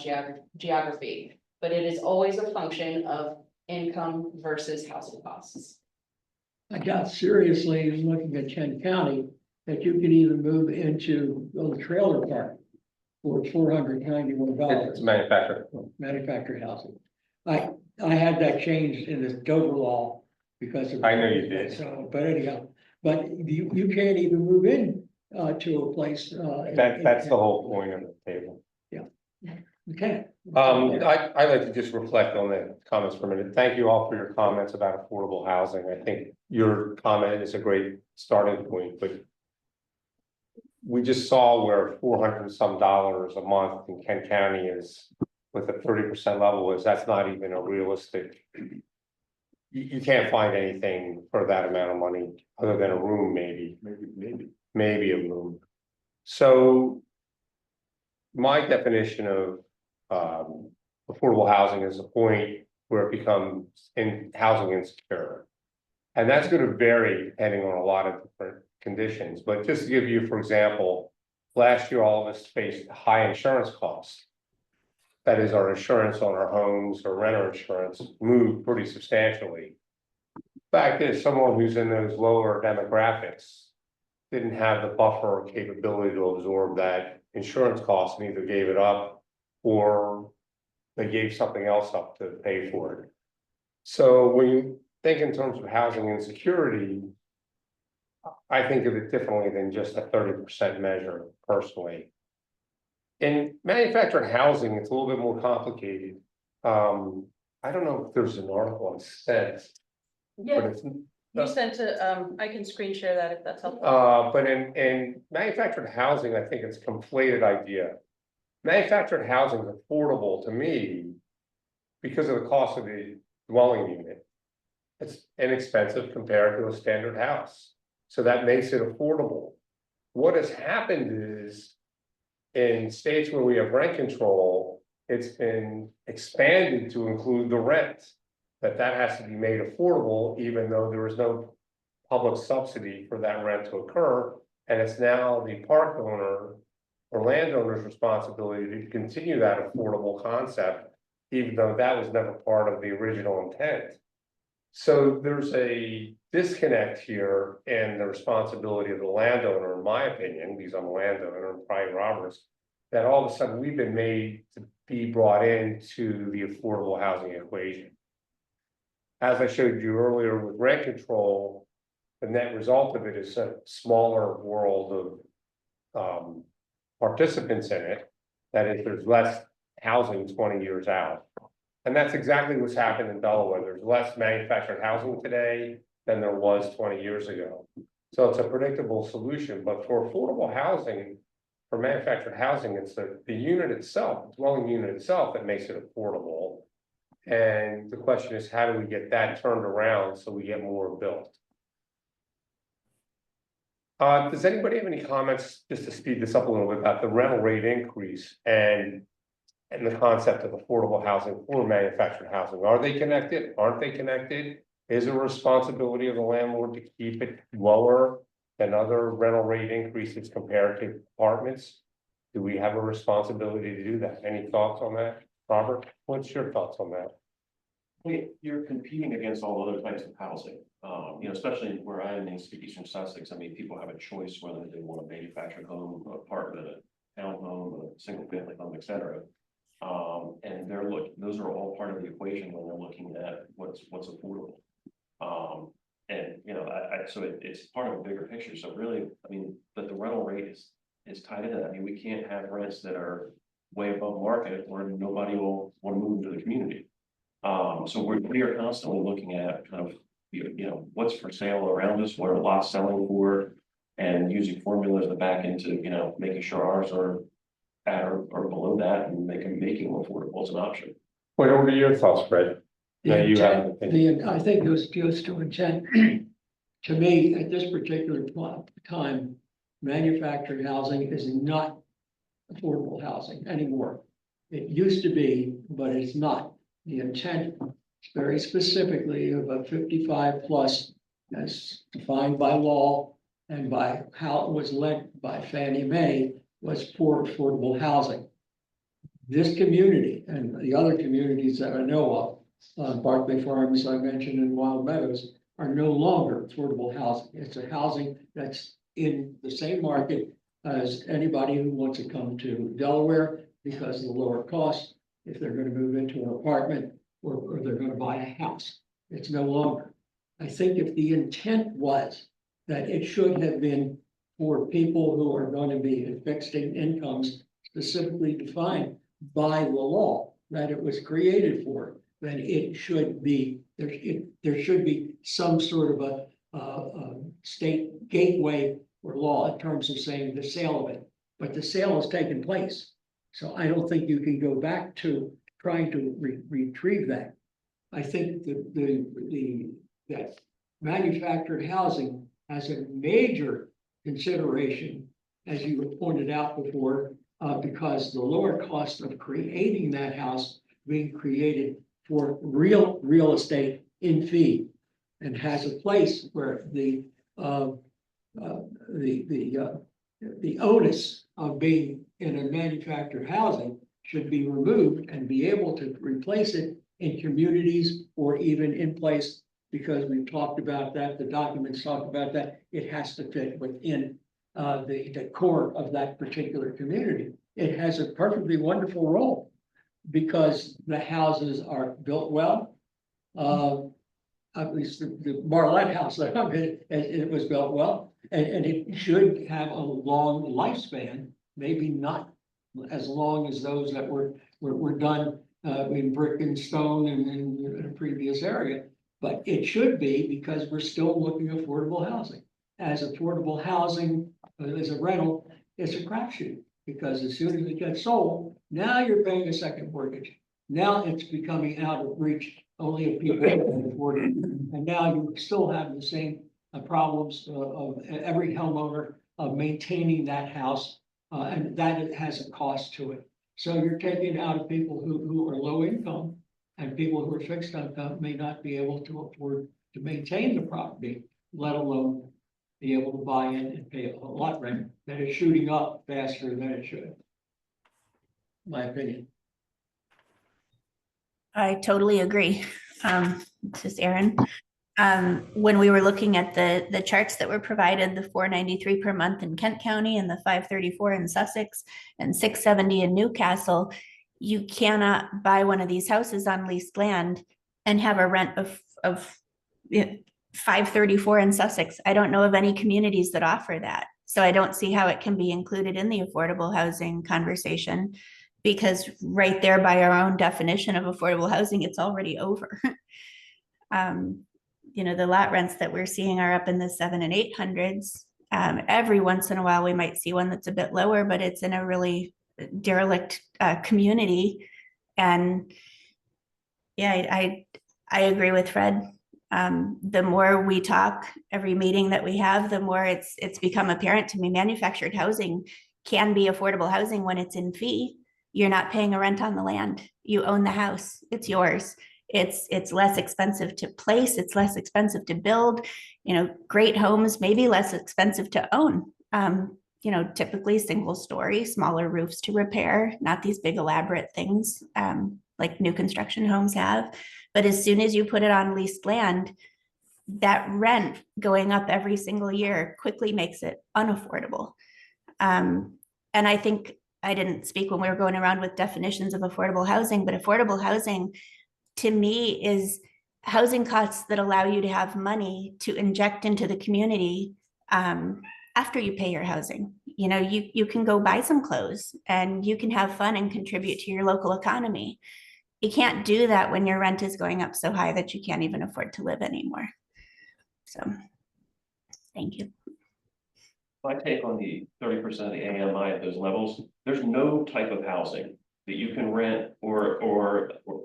geography. But it is always a function of income versus housing costs. I doubt seriously, looking at Kent County, that you can even move into a trailer park for $491. It's manufactured. Manufactured housing. I had that changed in the Dover law because of. I know you did. So, but anyhow, but you can't even move in to a place. That's the whole point of the table. You can't. I'd like to just reflect on the comments for a minute. Thank you all for your comments about affordable housing. I think your comment is a great starting point, but we just saw where $400 and some a month in Kent County is with a 30% level is, that's not even a realistic. You can't find anything for that amount of money other than a room, maybe a room. So my definition of affordable housing is a point where it becomes housing insecure. And that's going to vary depending on a lot of different conditions. But just to give you, for example, last year, all of us faced high insurance costs. That is, our insurance on our homes or renter insurance moved pretty substantially. Fact is, someone who's in those lower demographics didn't have the buffer or capability to absorb that insurance cost and either gave it up or they gave something else up to pay for it. So when you think in terms of housing insecurity, I think of it differently than just a 30% measure personally. In manufactured housing, it's a little bit more complicated. I don't know if there's an article on sense. Yeah, But it's, you sent to, I can screen share that if that's helpful. but in manufactured housing, I think it's a conflated idea. Manufactured housing is affordable to me because of the cost of the dwelling unit. It's inexpensive compared to a standard house. So that makes it affordable. What has happened is in states where we have rent control, it's been expanded to include the rent. That has to be made affordable, even though there is no public subsidy for that rent to occur. And it's now the park owner or landowner's responsibility to continue that affordable concept, even though that was never part of the original intent. So there's a disconnect here in the responsibility of the landowner, in my opinion, because I'm a landowner and Brian Roberts, that all of a sudden we've been made to be brought into the affordable housing equation. As I showed you earlier with rent control, the net result of it is a smaller world of participants in it. That is, there's less housing 20 years out. And that's exactly what's happened in Delaware. There's less manufactured housing today than there was 20 years ago. So it's a predictable solution, but for affordable housing, for manufactured housing, it's the unit itself, the dwelling unit itself that makes it affordable. And the question is, how do we get that turned around so we get more built? Does anybody have any comments, just to speed this up a little bit, about the rental rate increase and the concept of affordable housing for manufactured housing? Are they connected? Aren't they connected? Is it a responsibility of the landlord to keep it lower than other rental rate increases compared to apartments? do we have a responsibility to do that? Any thoughts on that? Robert, what's your thoughts on that? You're competing against all other types of housing, especially where I am in Eastern Sussex. I mean, people have a choice whether they want a manufactured home, an apartment, a townhome, a single family home, et cetera. And those are all part of the equation when they're looking at what's affordable. It's part of a bigger picture. So really, I mean, but the rental rate is tied into that. I mean, we can't have rents that are way above market where nobody will want to move into the community. So we are constantly looking at kind of, what's for sale around us, what are lots selling for, and using formulas to back into, making sure ours are at or below that and making them affordable as an option. What are your thoughts, Fred? Now you have an opinion. I think it was just to intent. To me, at this particular time, manufactured housing is not affordable housing anymore. It used to be, but it's not. The intent very specifically of a 55 plus as defined by law and by how it was led by Fannie Mae was for affordable housing. This community and the other communities that I know of, Barclay Farms, I mentioned, in Wild Meadows, are no longer affordable housing. It's a housing that's in the same market as anybody who wants to come to Delaware because of the lower cost, if they're going to move into an apartment or they're going to buy a house. It's no longer. I think if the intent was that it should have been for people who are going to be in fixed incomes specifically defined by the law that it was created for, then it should be, there should be some sort of a state gateway or law in terms of saying the sale of it. But the sale has taken place. So I don't think you can go back to trying to retrieve that. I think that manufactured housing has a major consideration, as you have pointed out before, because the lower cost of creating that house being created for real estate in fee and has a place where the onus of being in a manufactured housing should be removed and be able to replace it in communities or even in place, because we've talked about that, the documents talk about that, it has to fit within the core of that particular community. It has a perfectly wonderful role because the houses are built well. At least the Marlette house that I'm in, it was built well, and it should have a long lifespan, maybe not as long as those that were done in brick and stone and in a previous area, but it should be, because we're still looking at affordable housing. As affordable housing as a rental, it's a crapshoot, because as soon as it gets sold, now you're paying a second mortgage. Now it's becoming out of reach only if people can afford it. And now you still have the same problems of every homeowner of maintaining that house, and that it has a cost to it. So you're taking out of people who are low income, and people who are fixed income may not be able to afford to maintain the property, let alone be able to buy in and pay a lot rent that is shooting up faster than it should. My opinion. I totally agree. This is Erin. When we were looking at the charts that were provided, the 493 per month in Kent County and the 534 in Sussex and 670 in Newcastle, you cannot buy one of these houses on leased land and have a rent of 534 in Sussex. I don't know of any communities that offer that. So I don't see how it can be included in the affordable housing conversation, because right there by our own definition of affordable housing, it's already over. The lot rents that we're seeing are up in the 700s and 800s. Every once in a while, we might see one that's a bit lower, but it's in a really derelict community. And yeah, I agree with Fred. The more we talk, every meeting that we have, the more it's become apparent to me, manufactured housing can be affordable housing when it's in fee. You're not paying a rent on the land. You own the house. It's yours. It's less expensive to place. It's less expensive to build. Great homes may be less expensive to own. you know, typically single story, smaller roofs to repair, not these big elaborate things like new construction homes have. But as soon as you put it on leased land, that rent going up every single year quickly makes it unaffordable. And I think I didn't speak when we were going around with definitions of affordable housing, but affordable housing to me is housing costs that allow you to have money to inject into the community after you pay your housing. You know, you can go buy some clothes and you can have fun and contribute to your local economy. You can't do that when your rent is going up so high that you can't even afford to live anymore. So, thank you. My take on the 30% of the AMI at those levels, there's no type of housing that you can rent or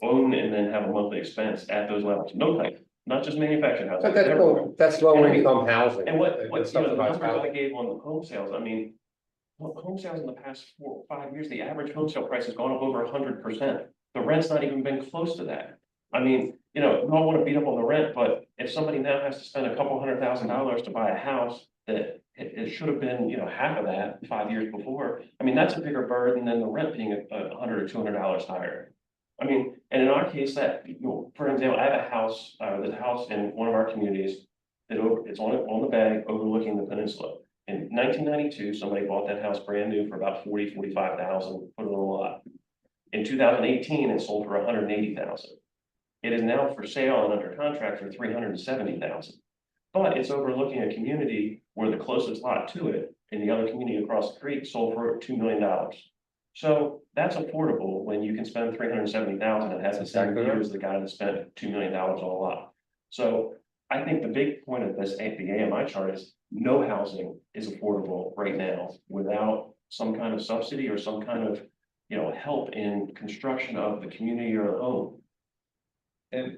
own and then have a monthly expense at those levels. No type, not just manufactured housing. But that's low income housing. And what, It's you know, the subsidized numbers I housing. gave on the home sales, I mean, home sales in the past 4 or 5 years, the average home sale price has gone up over 100%. The rent's not even been close to that. I mean, you know, we don't want to beat up on the rent, but if somebody now has to spend a couple $100,000 to buy a house that it should have been, you know, half of that 5 years before, I mean, that's a bigger burden than the rent being $100 or $200 higher. I mean, and in our case, that, you know, for example, I have a house, the house in one of our communities that it's on the bay overlooking the peninsula. In 1992, somebody bought that house brand new for about 45,000, put it on a lot. In 2018, it sold for 180,000. It is now for sale and under contract for 370,000. But it's overlooking a community where the closest lot to it in the other community across the creek sold for $2 million. So that's affordable when you can spend 370,000 and has the same view as the guy that spent $2 million on a lot. So I think the big point of this, the AMI chart is no housing is affordable right now without some kind of subsidy or some kind of, you know, help in construction of the community or the home. And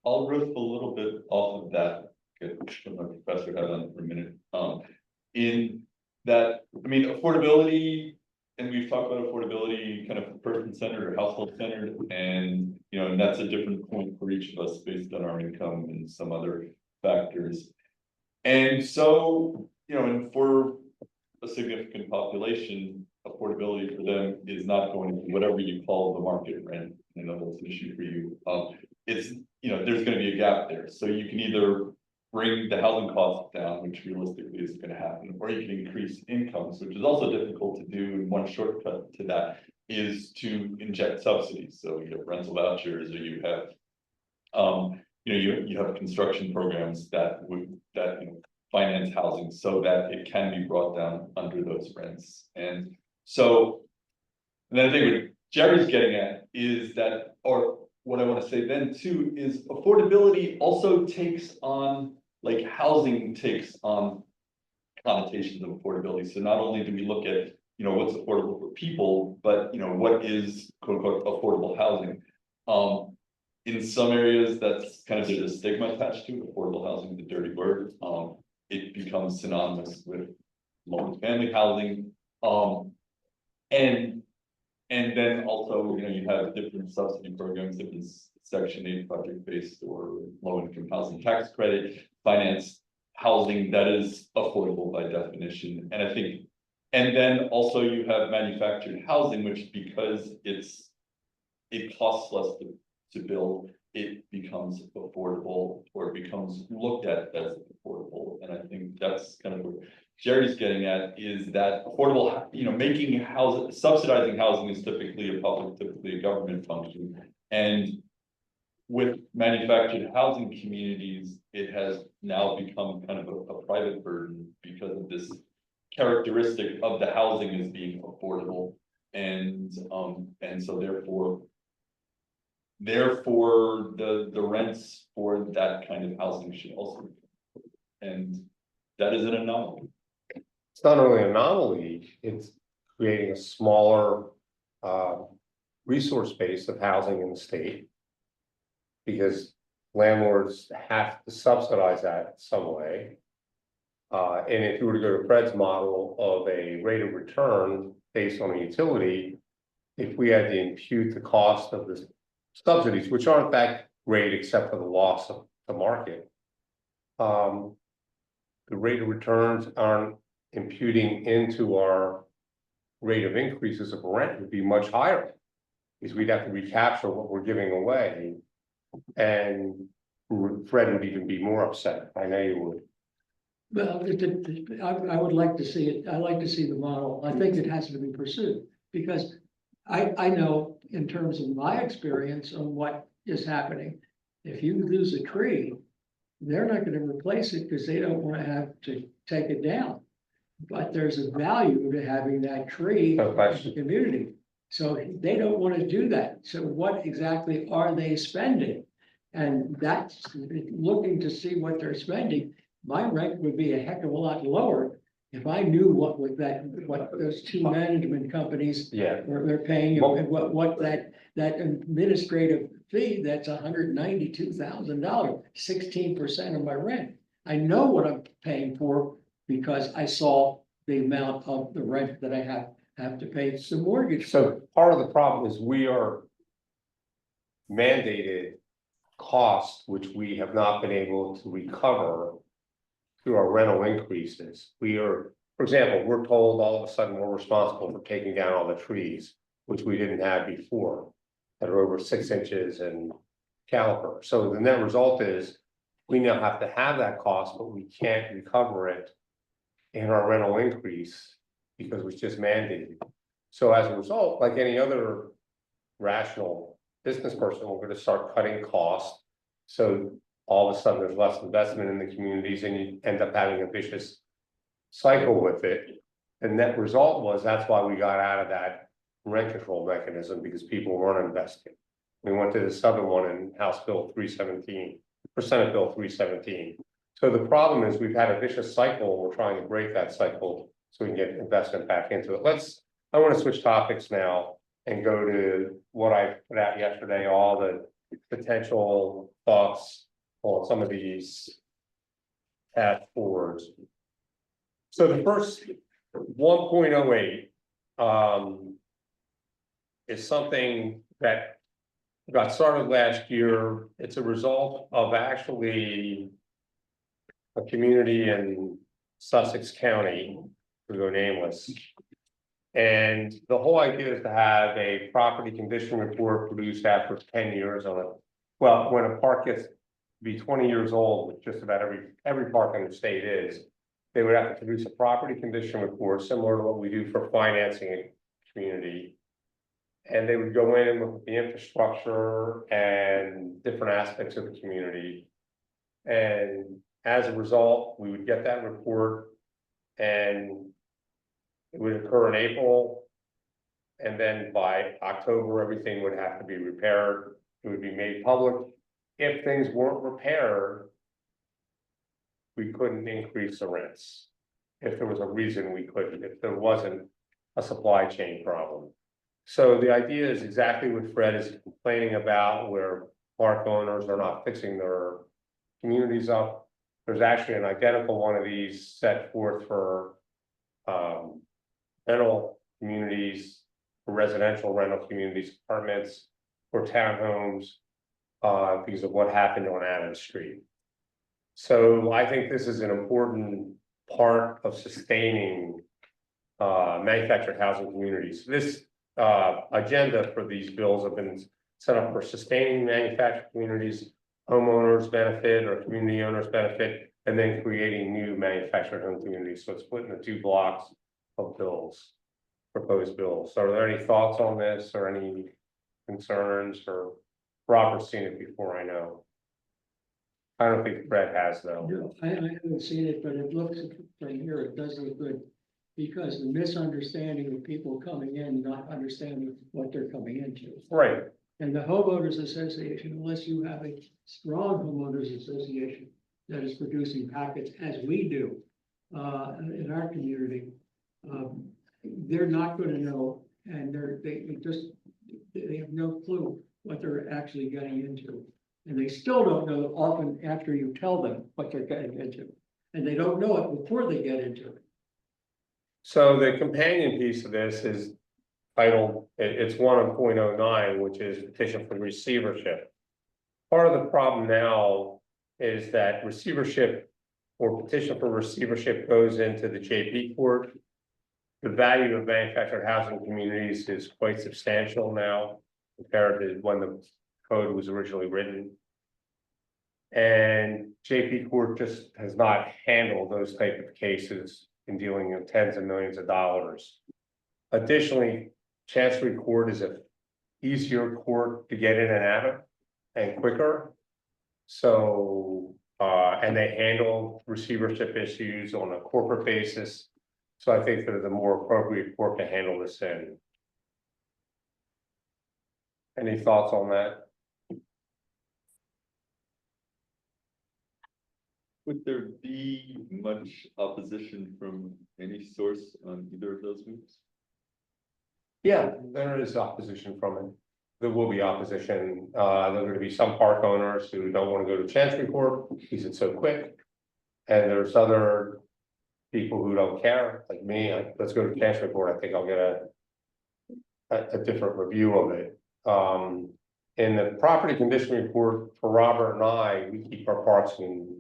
I'll riff a little bit off of that, which my professor had on for a minute. In that, I mean, affordability, and we've talked about affordability kind of person-centered or household-centered, and you know, and that's a different point for each of us based on our income and some other factors. And so, you know, and for a significant population, affordability for them is not going to be whatever you call the market rent. I know that's an issue for you. It's, you know, there's going to be a gap there. So you can either bring the housing costs down, which realistically is going to happen, or you can increase incomes, which is also difficult to do. And one shortcut to that is to inject subsidies. So you have rental vouchers, or you have, you know, you have construction programs that you know, finance housing so that it can be brought down under those rents. And so, and then I think what Jerry's getting at is that, or what I want to say then too, is affordability also takes on, like housing takes on connotations of affordability. So not only do we look at, you know, what's affordable for people, but, you know, what is quote unquote affordable housing. In some areas that's kind of, there's a stigma attached to it. Affordable housing is a dirty word. It becomes synonymous with multifamily housing. And then also, you know, you have different subsidy programs, different Section 8 project-based or low-income housing tax credit, finance housing that is affordable by definition. And I think, and then also you have manufactured housing, which because it costs less to build, it becomes affordable, or it becomes looked at as affordable. And I think that's kind of what Jerry's getting at, is that affordable, you know, making housing, subsidizing housing is typically a public, typically a government function. And with manufactured housing communities, it has now become kind of a private burden because of this characteristic of the housing as being affordable. And so therefore the rents for that kind of housing should also be, and that is an anomaly. It's not only an anomaly, it's creating a smaller resource base of housing in the state. Because landlords have to subsidize that some way. And if you were to go to Fred's model of a rate of return based on a utility, if we had to impute the cost of the subsidies, which aren't that great except for the loss of the market, the rate of returns aren't imputing into our rate of increases of rent would be much higher. Because we'd have to recapture what we're giving away. And Fred would even be more upset. I know you would. Well, I would like to see it, I like to see the model, I think it has to be pursued, because I know in terms of my experience on what is happening. If you lose a tree, they're not gonna replace it because they don't wanna have to take it down. But there's a value to having that tree in No the question. community, so they don't wanna do that, so what exactly are they spending? And that's looking to see what they're spending. My rent would be a heck of a lot lower if I knew what those two management companies Yeah, they're paying and what that administrative fee, that's $192,000, 16% of my rent. I know what I'm paying for because I saw the amount of the rent that I have to pay some mortgage. so part of the problem is we are mandated costs, which we have not been able to recover through our rental increases. We are, for example, we're told all of a sudden we're responsible for taking down all the trees, which we didn't have before, that are over 6 inches in caliber. So the net result is we now have to have that cost, but we can't recover it in our rental increase because it was just mandated. So as a result, like any other rational business person, we're going to start cutting costs. So all of a sudden, there's less investment in the communities and you end up having a vicious cycle with it. The net result was that's why we got out of that rent control mechanism, because people weren't investing. We went to this other one in House Bill 317, or Senate Bill 317. So the problem is we've had a vicious cycle. We're trying to break that cycle so we can get investment back into it. I want to switch topics now and go to what I put out yesterday, all the potential thoughts on some of these path forwards. So the first 1.08 is something that got started last year. It's a result of actually a community in Sussex County, to go nameless. And the whole idea is to have a property condition report produced after 10 years on it. Well, when a park gets to be 20 years old, which just about every park in the state is, they would have to produce a property condition report similar to what we do for financing a community. And they would go in and look at the infrastructure and different aspects of the community. And as a result, we would get that report and it would occur in April. And then by October, everything would have to be repaired. It would be made public. If things weren't repaired, we couldn't increase the rents. If there was a reason we couldn't, if there wasn't a supply chain problem. So the idea is exactly what Fred is complaining about, where park owners are not fixing their communities up. There's actually an identical one of these set forth for rental communities, for residential rental communities, apartments, or townhomes, because of what happened on Adams Street. So I think this is an important part of sustaining manufactured housing communities. This agenda for these bills have been set up for sustaining manufactured communities, homeowners benefit or community owners benefit, and then creating new manufactured home communities. So it's split into 2 blocks of bills, proposed bills. So are there any thoughts on this or any concerns? Or Robert's seen it before, I know. I don't think Fred has though. No, I haven't seen it, but it looks from here, it does look good. Because the misunderstanding of people coming in, not understanding what they're coming into. Right. And the homeowners association, unless you have a strong homeowners association that is producing packets as we do in our community, they're not going to know, and they have no clue what they're actually getting into. And they still don't know often after you tell them what they're getting into. And they don't know it before they get into it. So the companion piece of this is titled, it's 1.09, which is petition for receivership. Part of the problem now is that receivership or petition for receivership goes into the JP court. The value of manufactured housing communities is quite substantial now compared to when the code was originally written. And JP Court just has not handled those type of cases in dealing in tens of millions of dollars. Additionally, Chancery Court is a easier court to get in and out of and quicker. So, and they handle receivership issues on a corporate basis. So I think they're the more appropriate court to handle this in. Any thoughts on that? Would there be much opposition from any source on either of those moves? Yeah, there is opposition from it. There will be opposition. There are going to be some park owners who don't want to go to Chancery Court because it's so quick. And there's other people who don't care, like me. Let's go to Chancery Court. I think I'll get a different review of it. In the property condition report for Robert and I, we keep our parks in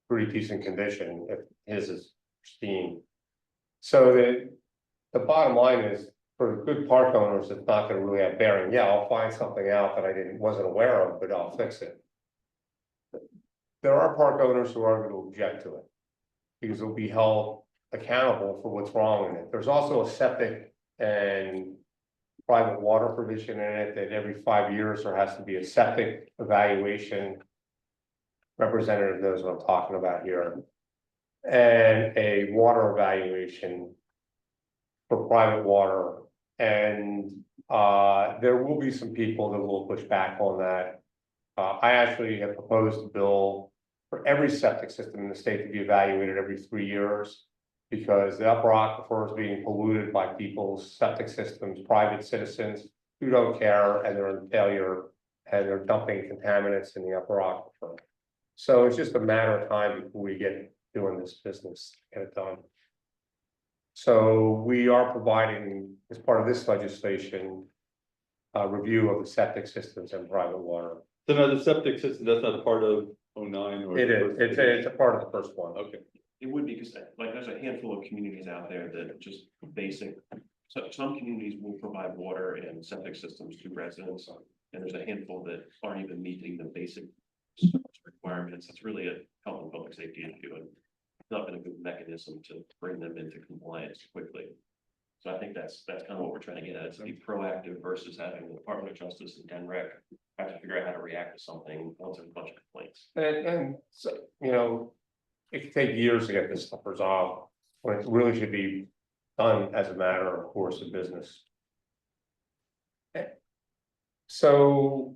pretty decent condition if his is pristine. So the bottom line is, for good park owners, it's not gonna really have bearing. Yeah, I'll find something out that I wasn't aware of, but I'll fix it. There are park owners who are gonna object to it, because they'll be held accountable for what's wrong in it. There's also a septic and private water provision in it, that every 5 years there has to be a septic evaluation. Representative knows what I'm talking about here. And a water evaluation for private water. And there will be some people that will push back on that. I actually have proposed a bill for every septic system in the state to be evaluated every 3 years. Because the upper aquifer is being polluted by people's septic systems, private citizens who don't care, and they're in failure, and they're dumping contaminants in the upper aquifer. So it's just a matter of time before we get doing this business, get it done. So we are providing, as part of this legislation, a review of the septic systems and private water. So now the septic system, that's not part of 09 or? It is, it's a part of the first one. Okay. It would be, because like there's a handful of communities out there that just basic, so some communities will provide water and septic systems to residents. And there's a handful that aren't even meeting the basic requirements. It's really a health and public safety issue, and not been a good mechanism to bring them into compliance quickly. So I think that's kind of what we're trying to get at, is to be proactive versus having the Department of Justice and DENREC have to figure out how to react to something once there's a bunch of complaints. And so, you know, it could take years to get this stuff resolved, when it really should be done as a matter of course of business. So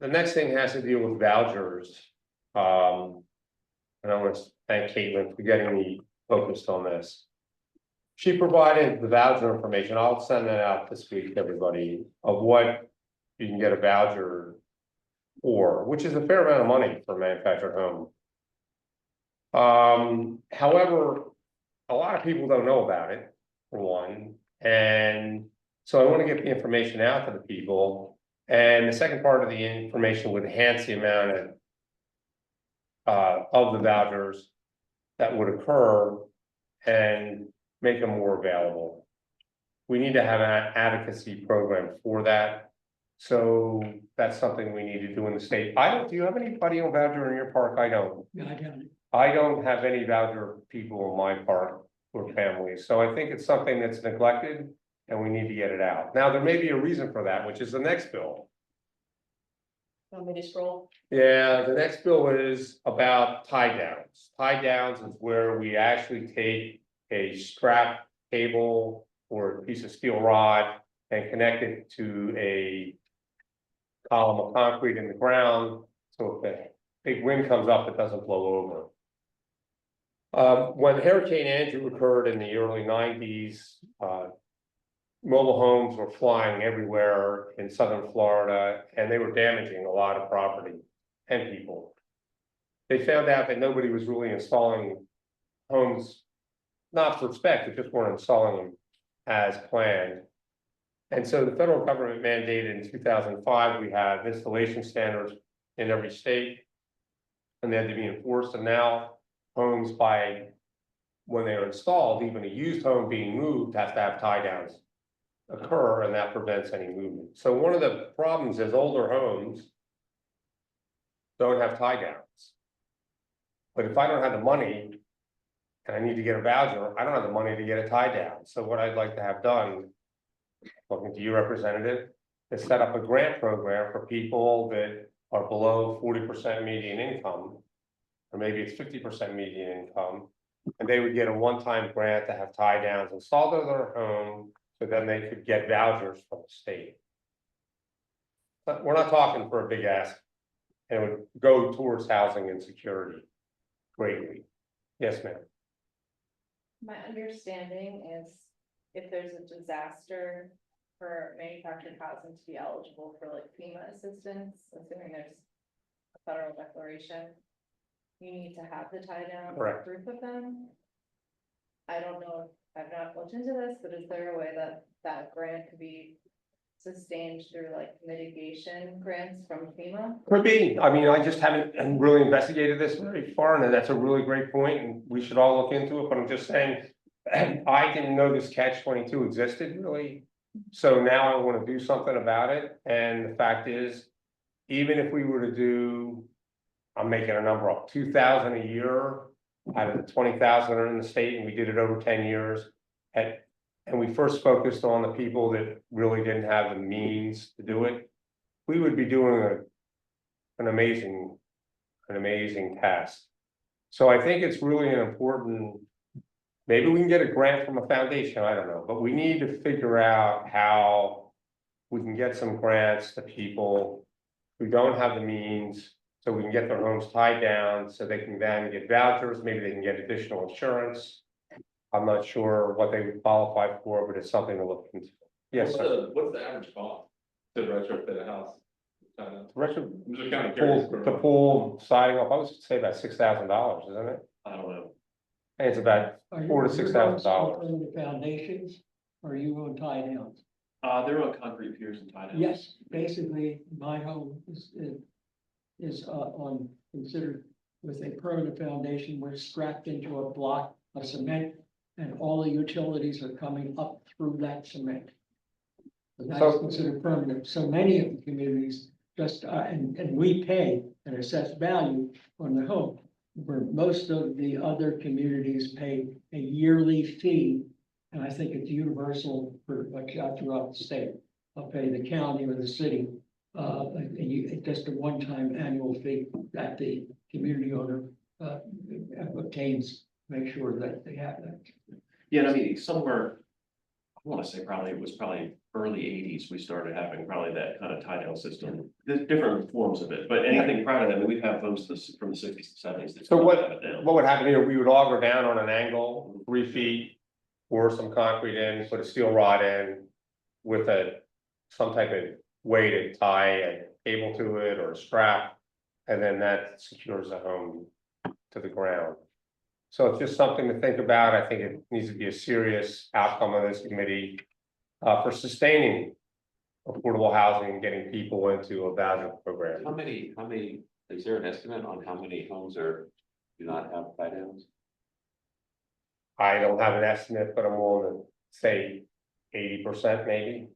the next thing has to deal with vouchers. And I want to thank Caitlin for getting me focused on this. She provided the voucher information. I'll send that out this week to everybody, of what you can get a voucher for, which is a fair amount of money for a manufactured home. However, a lot of people don't know about it, for one, and so I want to get the information out to the people. And the second part of the information would enhance the amount of the vouchers that would occur and make them more available. We need to have an advocacy program for that. So that's something we need to do in the state. Do you have anybody on voucher in your park? I don't. Yeah, I don't. I don't have any voucher people in my park or families, so I think it's something that's neglected and we need to get it out. Now, there may be a reason for that, which is the next bill. Want me to scroll? Yeah, the next bill is about tie downs. Tie downs is where we actually take a strap cable or a piece of steel rod and connect it to a column of concrete in the ground, so if a big wind comes up, it doesn't blow over. When Hurricane Andrew occurred in the early 90s, mobile homes were flying everywhere in southern Florida, and they were damaging a lot of property and people. They found out that nobody was really installing homes, not for spec, they just weren't installing them as planned. And so the federal government mandated in 2005, we have installation standards in every state. and they had to be enforced, and now homes when they are installed, even a used home being moved has to have tie downs occur, and that prevents any movement. So one of the problems is older homes don't have tie downs. But if I don't have the money and I need to get a voucher, I don't have the money to get a tie down. So what I'd like to have done, talking to you, Representative, is set up a grant program for people that are below 40% median income, or maybe it's 50% median income, and they would get a one-time grant to have tie downs installed in their home, so then they could get vouchers from the state. But we're not talking for a big ask, and it would go towards housing and security greatly. Yes, ma'am. My understanding is if there's a disaster for manufactured housing to be eligible for like FEMA assistance, assuming there's a federal declaration, you need to have the tie down or Correct. proof of them. I don't know, if I've not looked into this, but is there a way that that grant could be sustained through like mitigation grants from FEMA? Could be. I mean, I just haven't really investigated this very far, and that's a really great point, and we should all look into it, but I'm just saying, I didn't know this catch-22 existed really. So now I want to do something about it, and the fact is, even if we were to do, I'm making a number up, 2,000 a year out of the 20,000 are in the state, and we did it over 10 years. And we first focused on the people that really didn't have the means to do it. We would be doing an amazing task. So I think it's really an important, maybe we can get a grant from a foundation, I don't know, but we need to figure out how we can get some grants to people who don't have the means, so we can get their homes tied down, so they can then get vouchers, maybe they can get additional insurance. I'm not sure what they would qualify for, but it's something to look into. Yes, sir. What's the average cost to retrofit a house? The rest of I'm just kind of curious. the pool siding up, I would say about $6,000, isn't it? I don't know. I think it's about Are you- $4,000 to you're going $6,000. on the foundations, or are you on tie downs? They're on concrete piers and tie downs. Yes, basically, my home is on, considered with a permanent foundation, we're strapped into a block of cement, and all the utilities are coming up through that cement. And that's So- considered permanent, so many of the communities just, and we pay an assessed value on the home, where most of the other communities pay a yearly fee, and I think it's universal for, like, throughout the state. I'll pay the county or the city, just a one-time annual fee that the community owner, obtains, make sure that they have that. Yeah, and I mean, somewhere, I want to say it was probably early 80s, we started having probably that kind of tie down system. There's different forms of it, but anything prior to that, I mean, we've had homes from the 60s and 70s. that So still have it now. what would happen here, we would auger down on an angle, 3 feet, pour some concrete in, put a steel rod in with some type of way to tie a cable to it or a strap, and then that secures the home to the ground. So it's just something to think about. I think it needs to be a serious outcome of this committee for sustaining affordable housing and getting people into a voucher program. How many, is there an estimate on how many homes do not have tie downs? I don't have an estimate, but I'm willing to say 80% maybe.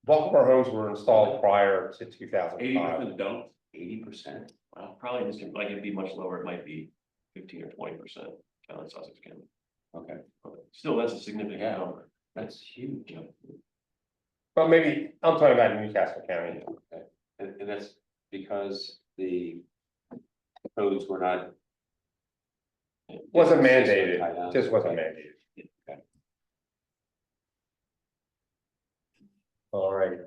Bulk of our homes were installed prior to 2005. don't. 80%? Well, probably just like it'd be much lower, it might be 15 or 20%, down in Sussex County. Okay, But still, that's a significant Yeah. number. that's huge. But maybe, I'm talking about Newcastle County. And that's because the codes were not. Wasn't Tie mandated, downs. just wasn't mandated. Okay. All right.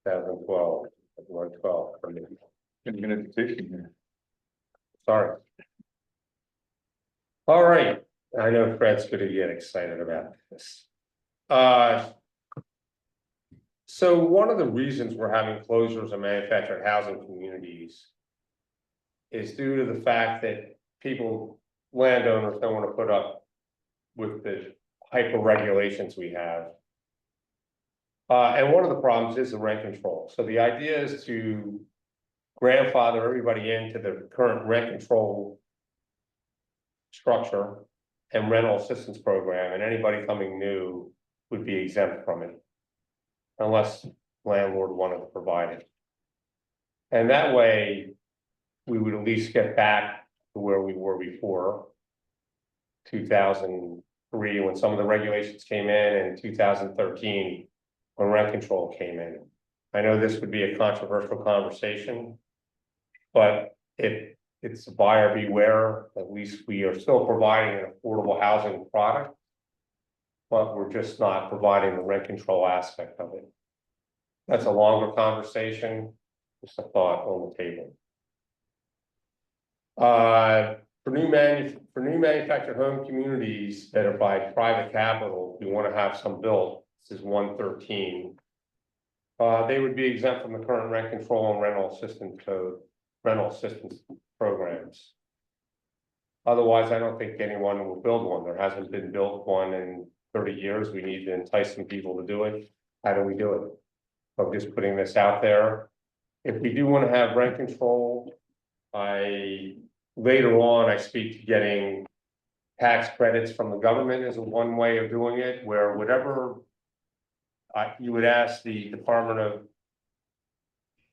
2012, 112. Getting an education here. Sorry. All right, I know Fred's gonna get excited about this. So one of the reasons we're having closures of manufactured housing communities is due to the fact that landowners don't want to put up with the hyper regulations we have. And one of the problems is the rent control. So the idea is to grandfather everybody into the current rent control structure and rental assistance program, and anybody coming new would be exempt from it. Unless landlord wanted to provide it. And that way, we would at least get back to where we were before 2003, when some of the regulations came in, and 2013, when rent control came in. I know this would be a controversial conversation, but if it's a buyer beware, at least we are still providing an affordable housing product, but we're just not providing the rent control aspect of it. That's a longer conversation, just a thought on the table. For new manufactured home communities that are by private capital, we want to have some built. This is 113. They would be exempt from the current rent control and rental assistance programs. Otherwise, I don't think anyone will build one. There hasn't been built one in 30 years. We need to entice some people to do it. How do we do it? I'm just putting this out there. If we do want to have rent control, later on, I speak to getting tax credits from the government as one way of doing it, where whatever you would ask the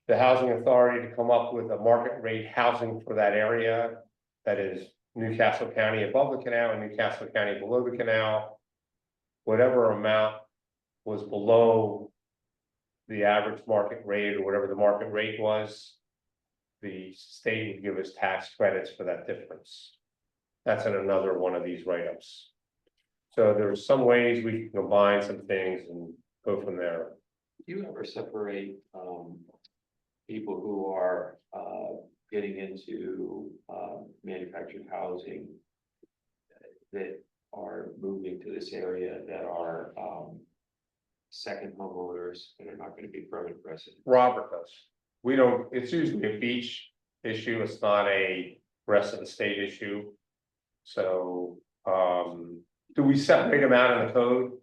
Housing Authority to come up with a market rate housing for that area. That is Newcastle County above the canal and Newcastle County below the canal. Whatever amount was below the average market rate, or whatever the market rate was, the state would give us tax credits for that difference. That's in another one of these write-ups. So there's some ways we can combine some things and go from there. Do you ever separate people who are getting into manufactured housing that are moving to this area that are second homeowners and are not going to be permanent residents? Robert does. We don't, it's usually a beach issue. It's not a rest of the state issue. So, do we separate them out in the code?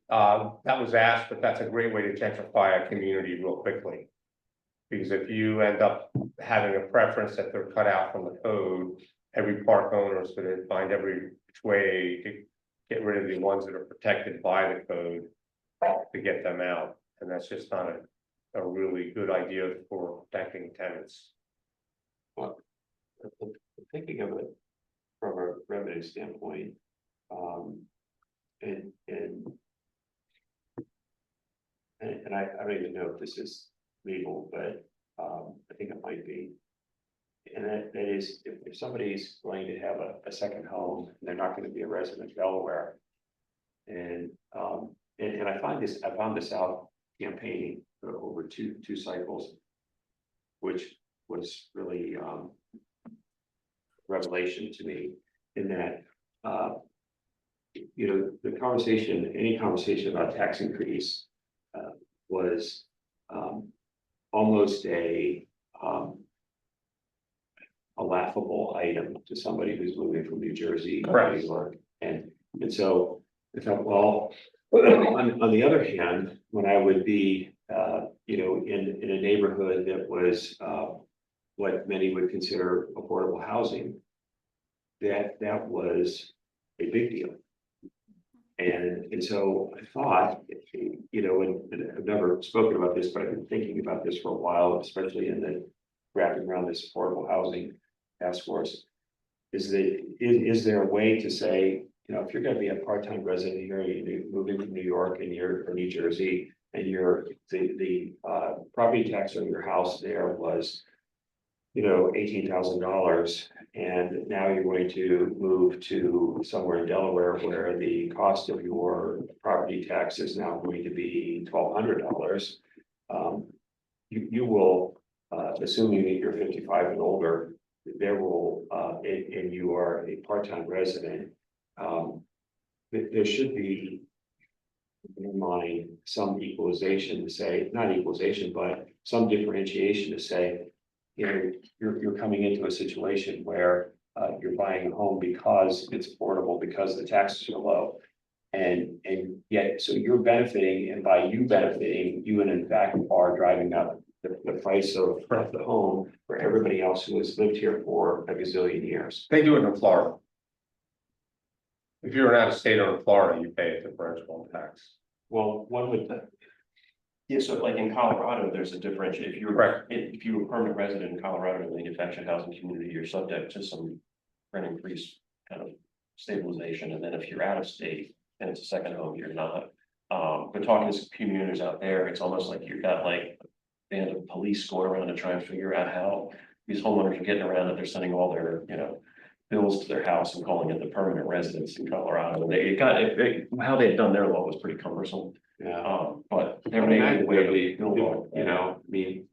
That was asked, but that's a great way to gentrify a community real quickly. Because if you end up having a preference that they're cut out from the code, every park owner is going to find every way to get rid of the ones that are protected by the code to get them out. And that's just not a really good idea for protecting tenants. Well, thinking of it from a revenue standpoint, and I don't even know if this is legal, but I think it might be. And that is, if somebody's going to have a second home, and they're not going to be a resident of Delaware, and I found this out campaigning over two cycles, which was really revelation to me, in that the conversation, any conversation about tax increase was almost a laughable item to somebody who's moving from New Jersey to New York. And so I thought, well, on the other hand, when I would be, in a neighborhood that was what many would consider affordable housing, that was a big deal. And so I thought, and I've never spoken about this, but I've been thinking about this for a while, especially in the wrapping around this affordable housing task force. Is there a way to say, if you're going to be a part-time resident here, you're moving from New York and or New Jersey, and the property tax on your house there was, $18,000, and now you're going to move to somewhere in Delaware where the cost of your property tax is now going to be $1,200. You will, assuming that you're 55 and older, there will, and you are a part-time resident, there should be, in mind, some equalization to say, not equalization, but some differentiation to say, you're coming into a situation where you're buying a home because it's affordable, because the taxes are low. And yet, so you're benefiting, and by you benefiting, you in fact are driving up the price of the home for everybody else who has lived here for a gazillion years. They do it in Florida. If you're an out of state or in Florida, you pay a differential tax. Well, one would, Yeah, so like in Colorado, there's a differential. If you're, Correct. if you're a permanent resident in Colorado, in the manufactured housing community, you're subject to some rent increase kind of stabilization. And then if you're out of state and it's a second home, you're not. But talking to some communities out there, it's almost like you've got like a band of police going around to try and figure out how these homeowners are getting around it. They're sending all their, bills to their house and calling it the permanent residence in Colorado. And how they had done their law was pretty cumbersome. But there may be a way to,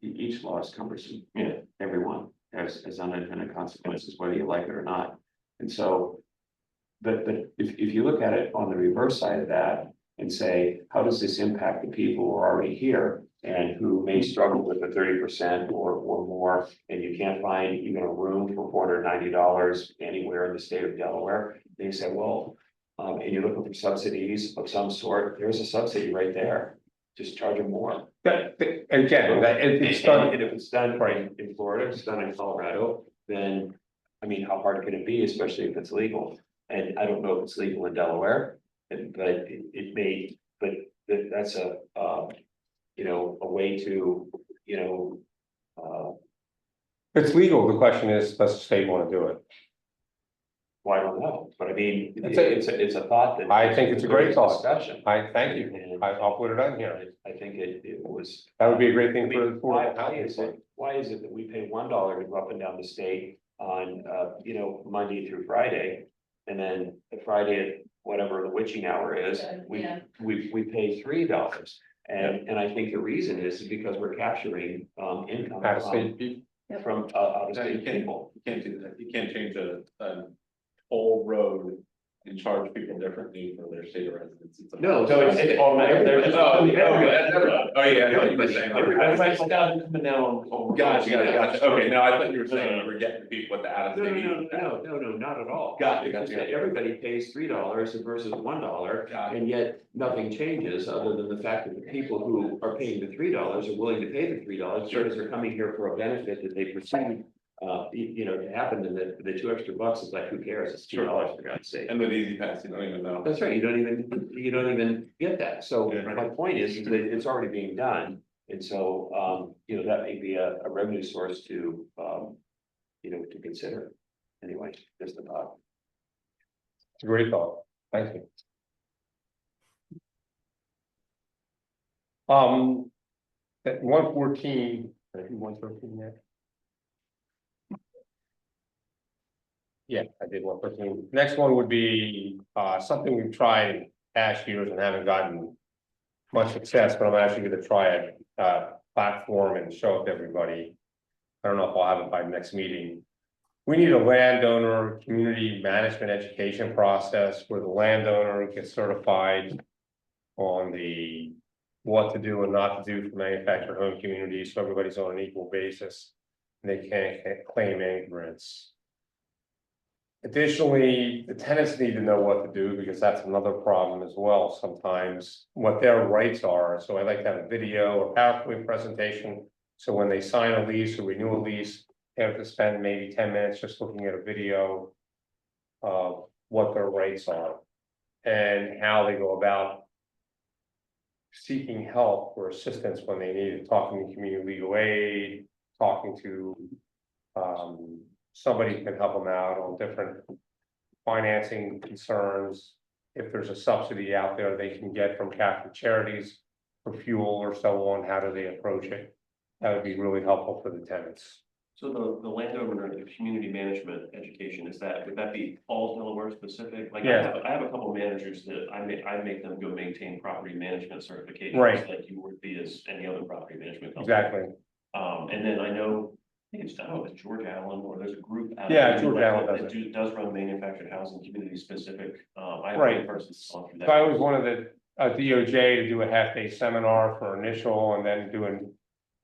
each law is cumbersome. Yeah. Everyone has unintended consequences, whether you like it or not. And so, but if you look at it on the reverse side of that and say, how does this impact the people who are already here and who may struggle with the 30% or more, and you can't find even a room for $490 anywhere in the state of Delaware? They say, well, and you're looking for subsidies of some sort, there's a subsidy right there. Just charge them more. It's done. And if it's done in Florida, it's done in Colorado, then, I mean, how hard can it be, especially if it's legal? And I don't know if it's legal in Delaware, but it may, but that's a way to, It's legal. The question is, does the state want to do it? well, I don't know, but I mean, It's it's a thought that. I think it's a great thought. Discussion. I thank you. And I'll put it on here. I think it was. That would be a great thing for the Why affordable housing. is it that we pay $1 to go up and down the state on, Monday through Friday? And then the Friday at whatever the witching hour is, we pay $3. And I think the reason is because we're capturing, income Out of state people. from out of No, you state can't, people. you can't do that. You can't change a whole road and charge people differently for their state of residence. It's a- No, so it's automatic. Oh, yeah, I know what you were saying. Everybody's coming down. Gotcha. Okay, no, I thought you were saying we're getting people with the out of No, state. not at all. Gotcha. Everybody pays $3 versus $1, Gotcha. and yet nothing changes other than the fact that the people who are paying the $3 are willing to pay the $3 because they're coming here for a benefit that they perceive. To happen, and the $2 extra is like, who cares? It's $2 for God's sake. And with Easy Pass, you don't even know. That's right, you don't even get that. So Yeah. my point is that it's already being done. And so, that may be a revenue source to, to consider. Anyway, just a thought. It's a great thought. Thank you. At 114, I think 113 there. Yeah, I did 113. Next one would be something we've tried in past years and haven't gotten much success, but I'm actually gonna try a platform and show it to everybody. I don't know if I'll have it by next meeting. We need a landowner community management education process where the landowner gets certified on the what to do and not to do for manufactured home communities, so everybody's on an equal basis. And they can't claim ignorance. Additionally, the tenants need to know what to do because that's another problem as well. Sometimes what their rights are. So I like to have a video or PowerPoint presentation. So when they sign a lease or renew a lease, they have to spend maybe 10 minutes just looking at a video of what their rights are and how they go about seeking help or assistance when they need it, talking to community legal aid, talking to somebody who can help them out on different financing concerns. If there's a subsidy out there they can get from Catholic Charities for fuel or so on, how do they approach it? That would be really helpful for the tenants. So the landowner, the community management education, would that be all Delaware specific? Like Yeah. I have a couple managers that I make them go maintain property management certifications. Right. Like you would be as any other property management company. Exactly. And then I think it's George Allen, or there's a group. out Yeah, of George Allen that does run manufactured housing, community specific. I have Right. one person that's gone through that. So I was one of the DOJ to do a half-day seminar for initial and then doing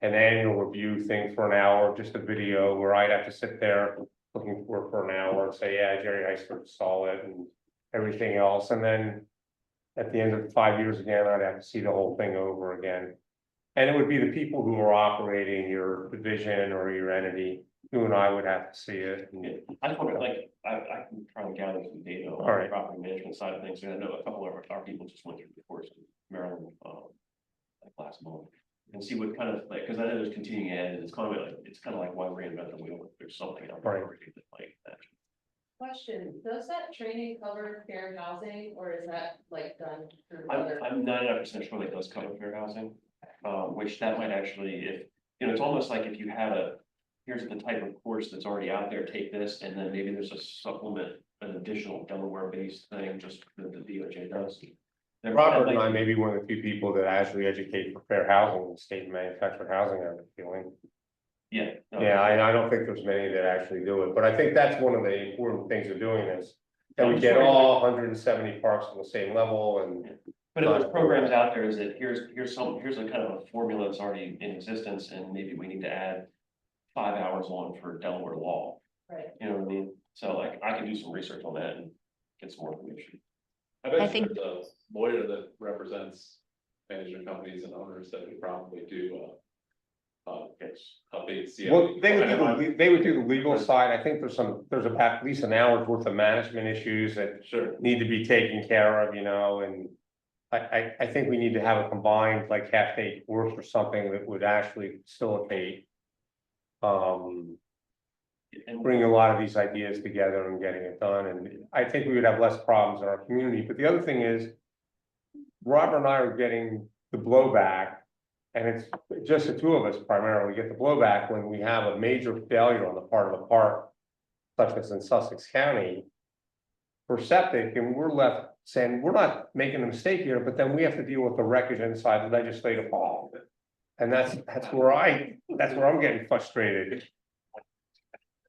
an annual review thing for an hour, just a video where I'd have to sit there looking for an hour and say, yeah, Jerry Heister saw it and everything else. And then at the end of 5 years again, I'd have to see the whole thing over again. And it would be the people who are operating your division or your entity, you and I would have to see it. and- I just wonder, like, I can try to gather some data on All right. the property management side of things, and I know a couple of our people just went through the course in Maryland, like last month. And see what kind of, like, because I know there's continuing ed, and it's kind of like why reinvent the wheel, if there's something out there Right. already that like that. Question, does that training cover fair housing or is that like done through other? I'm 99% sure that does cover fair housing, which that might actually, if, you know, it's almost like if you had here's the type of course that's already out there, take this, and then maybe there's a supplement, an additional Delaware-based thing, just that the DOJ does. Robert and I may be one of the few people that actually educate for fair housing, in state manufactured housing, I have a feeling. Yeah. no, Yeah, I don't think there's many that actually do it, but I think that's one of the important things of doing this. That we get all 170 parks on the same level and. But if there's programs out there, is that here's a kind of a formula that's already in existence, and maybe we need to add 5 hours on for Delaware law. Right. You know what I mean? So like, I can do some research on that and get some more information. I I bet think- there's a lawyer that represents management companies and owners that would probably do, updates. Yeah. Well, they would do the legal side. I think there's about at least an hour's worth of management issues that Sure. need to be taken care of, and. I think we need to have a combined like half-day course or something that would actually facilitate. And Bring a lot of these ideas together and getting it done, and I think we would have less problems in our community, but the other thing is. Robert and I are getting the blowback. And it's just the two of us primarily get the blowback when we have a major failure on the part of the park. Such as in Sussex County. For septic, and we're left saying, we're not making a mistake here, but then we have to deal with the wreckage inside the legislative hall. And that's where I'm getting frustrated.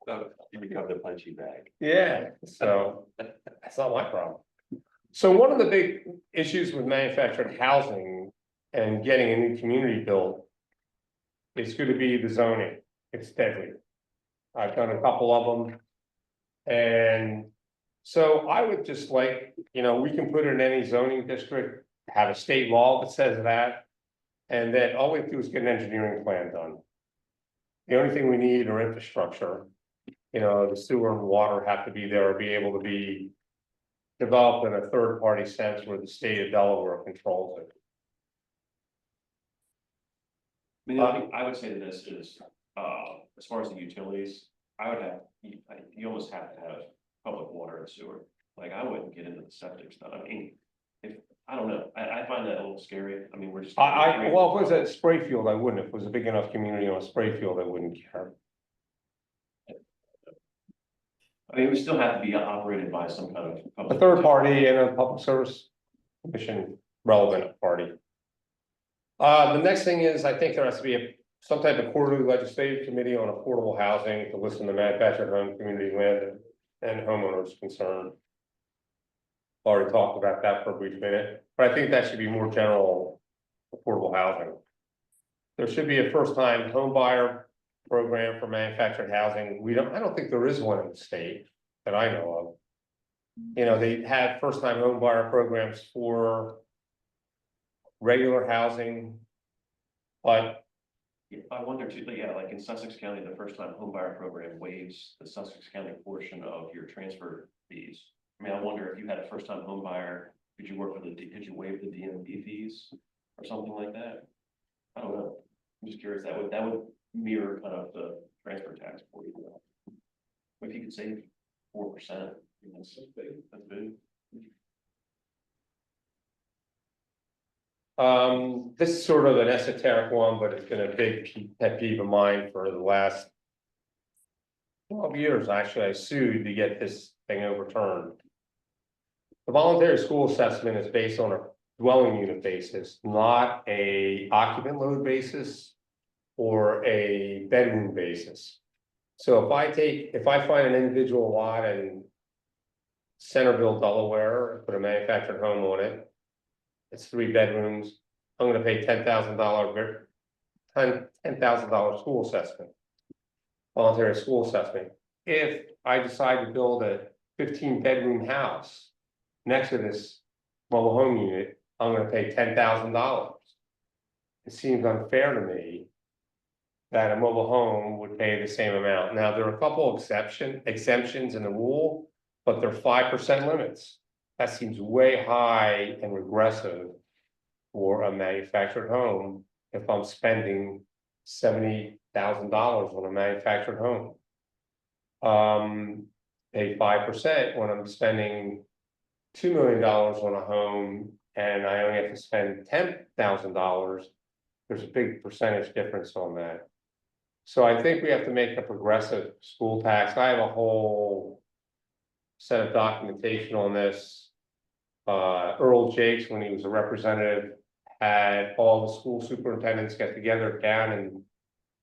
you become the punchy bag. Yeah, so that's not my problem. So one of the big issues with manufactured housing and getting a new community built. Is going to be the zoning. It's deadly. I've done a couple of them. And so I would just like, we can put it in any zoning district, have a state law that says that. And then all we have to do is get an engineering plan done. The only thing we need are infrastructure. The sewer and water have to be there, or be able to be developed in a third party sense where the state of Delaware controls it. I mean, the other thing I would say to this is, as far as the utilities, you almost have to have public water and sewer. Like, I wouldn't get into the septic stuff. I mean, I don't know, I find that a little scary. I mean, we're just. Well, if it was at Sprayfield, I wouldn't. If it was a big enough community on Sprayfield, I wouldn't care. I mean, we still have to be operated by some kind of. A third party and a public service commission relevant party. The next thing is, I think there has to be some type of quarterly legislative committee on affordable housing to listen to manufactured home, community land, and homeowners concerned. Already talked about that for a brief minute, but I think that should be more general affordable housing. There should be a first-time home buyer program for manufactured housing. I don't think there is one in the state that I know of. They have first-time home buyer programs for regular housing. But I wonder too, but yeah, like in Sussex County, the first time home buyer program waives the Sussex County portion of your transfer fees. I mean, I wonder if you had a first time home buyer, did you waive the DMV fees or something like that? I don't know. I'm just curious, that would mirror kind of the transfer tax for you. If you could save 4%, that's big. this is sort of an esoteric one, but it's been a big pet peeve of mine for the last 12 years. Actually, I sued to get this thing overturned. The voluntary school assessment is based on a dwelling unit basis, not a occupant load basis or a bedroom basis. So if I find an individual lot in Centerville, Delaware, put a manufactured home on it, it's 3 bedrooms, I'm gonna pay $10,000 school assessment. Voluntary school assessment. If I decide to build a 15-bedroom house next to this mobile home unit, I'm gonna pay $10,000. it seems unfair to me that a mobile home would pay the same amount. Now, there are a couple exemptions in the rule, but they're 5% limits. That seems way high and regressive for a manufactured home if I'm spending $70,000 on a manufactured home. Pay 5% when I'm spending $2 million on a home and I only have to spend $10,000. There's a big percentage difference on that. So I think we have to make a progressive school tax. I have a whole set of documentation on this. Earl Jakes, when he was a representative, had all the school superintendents get together down in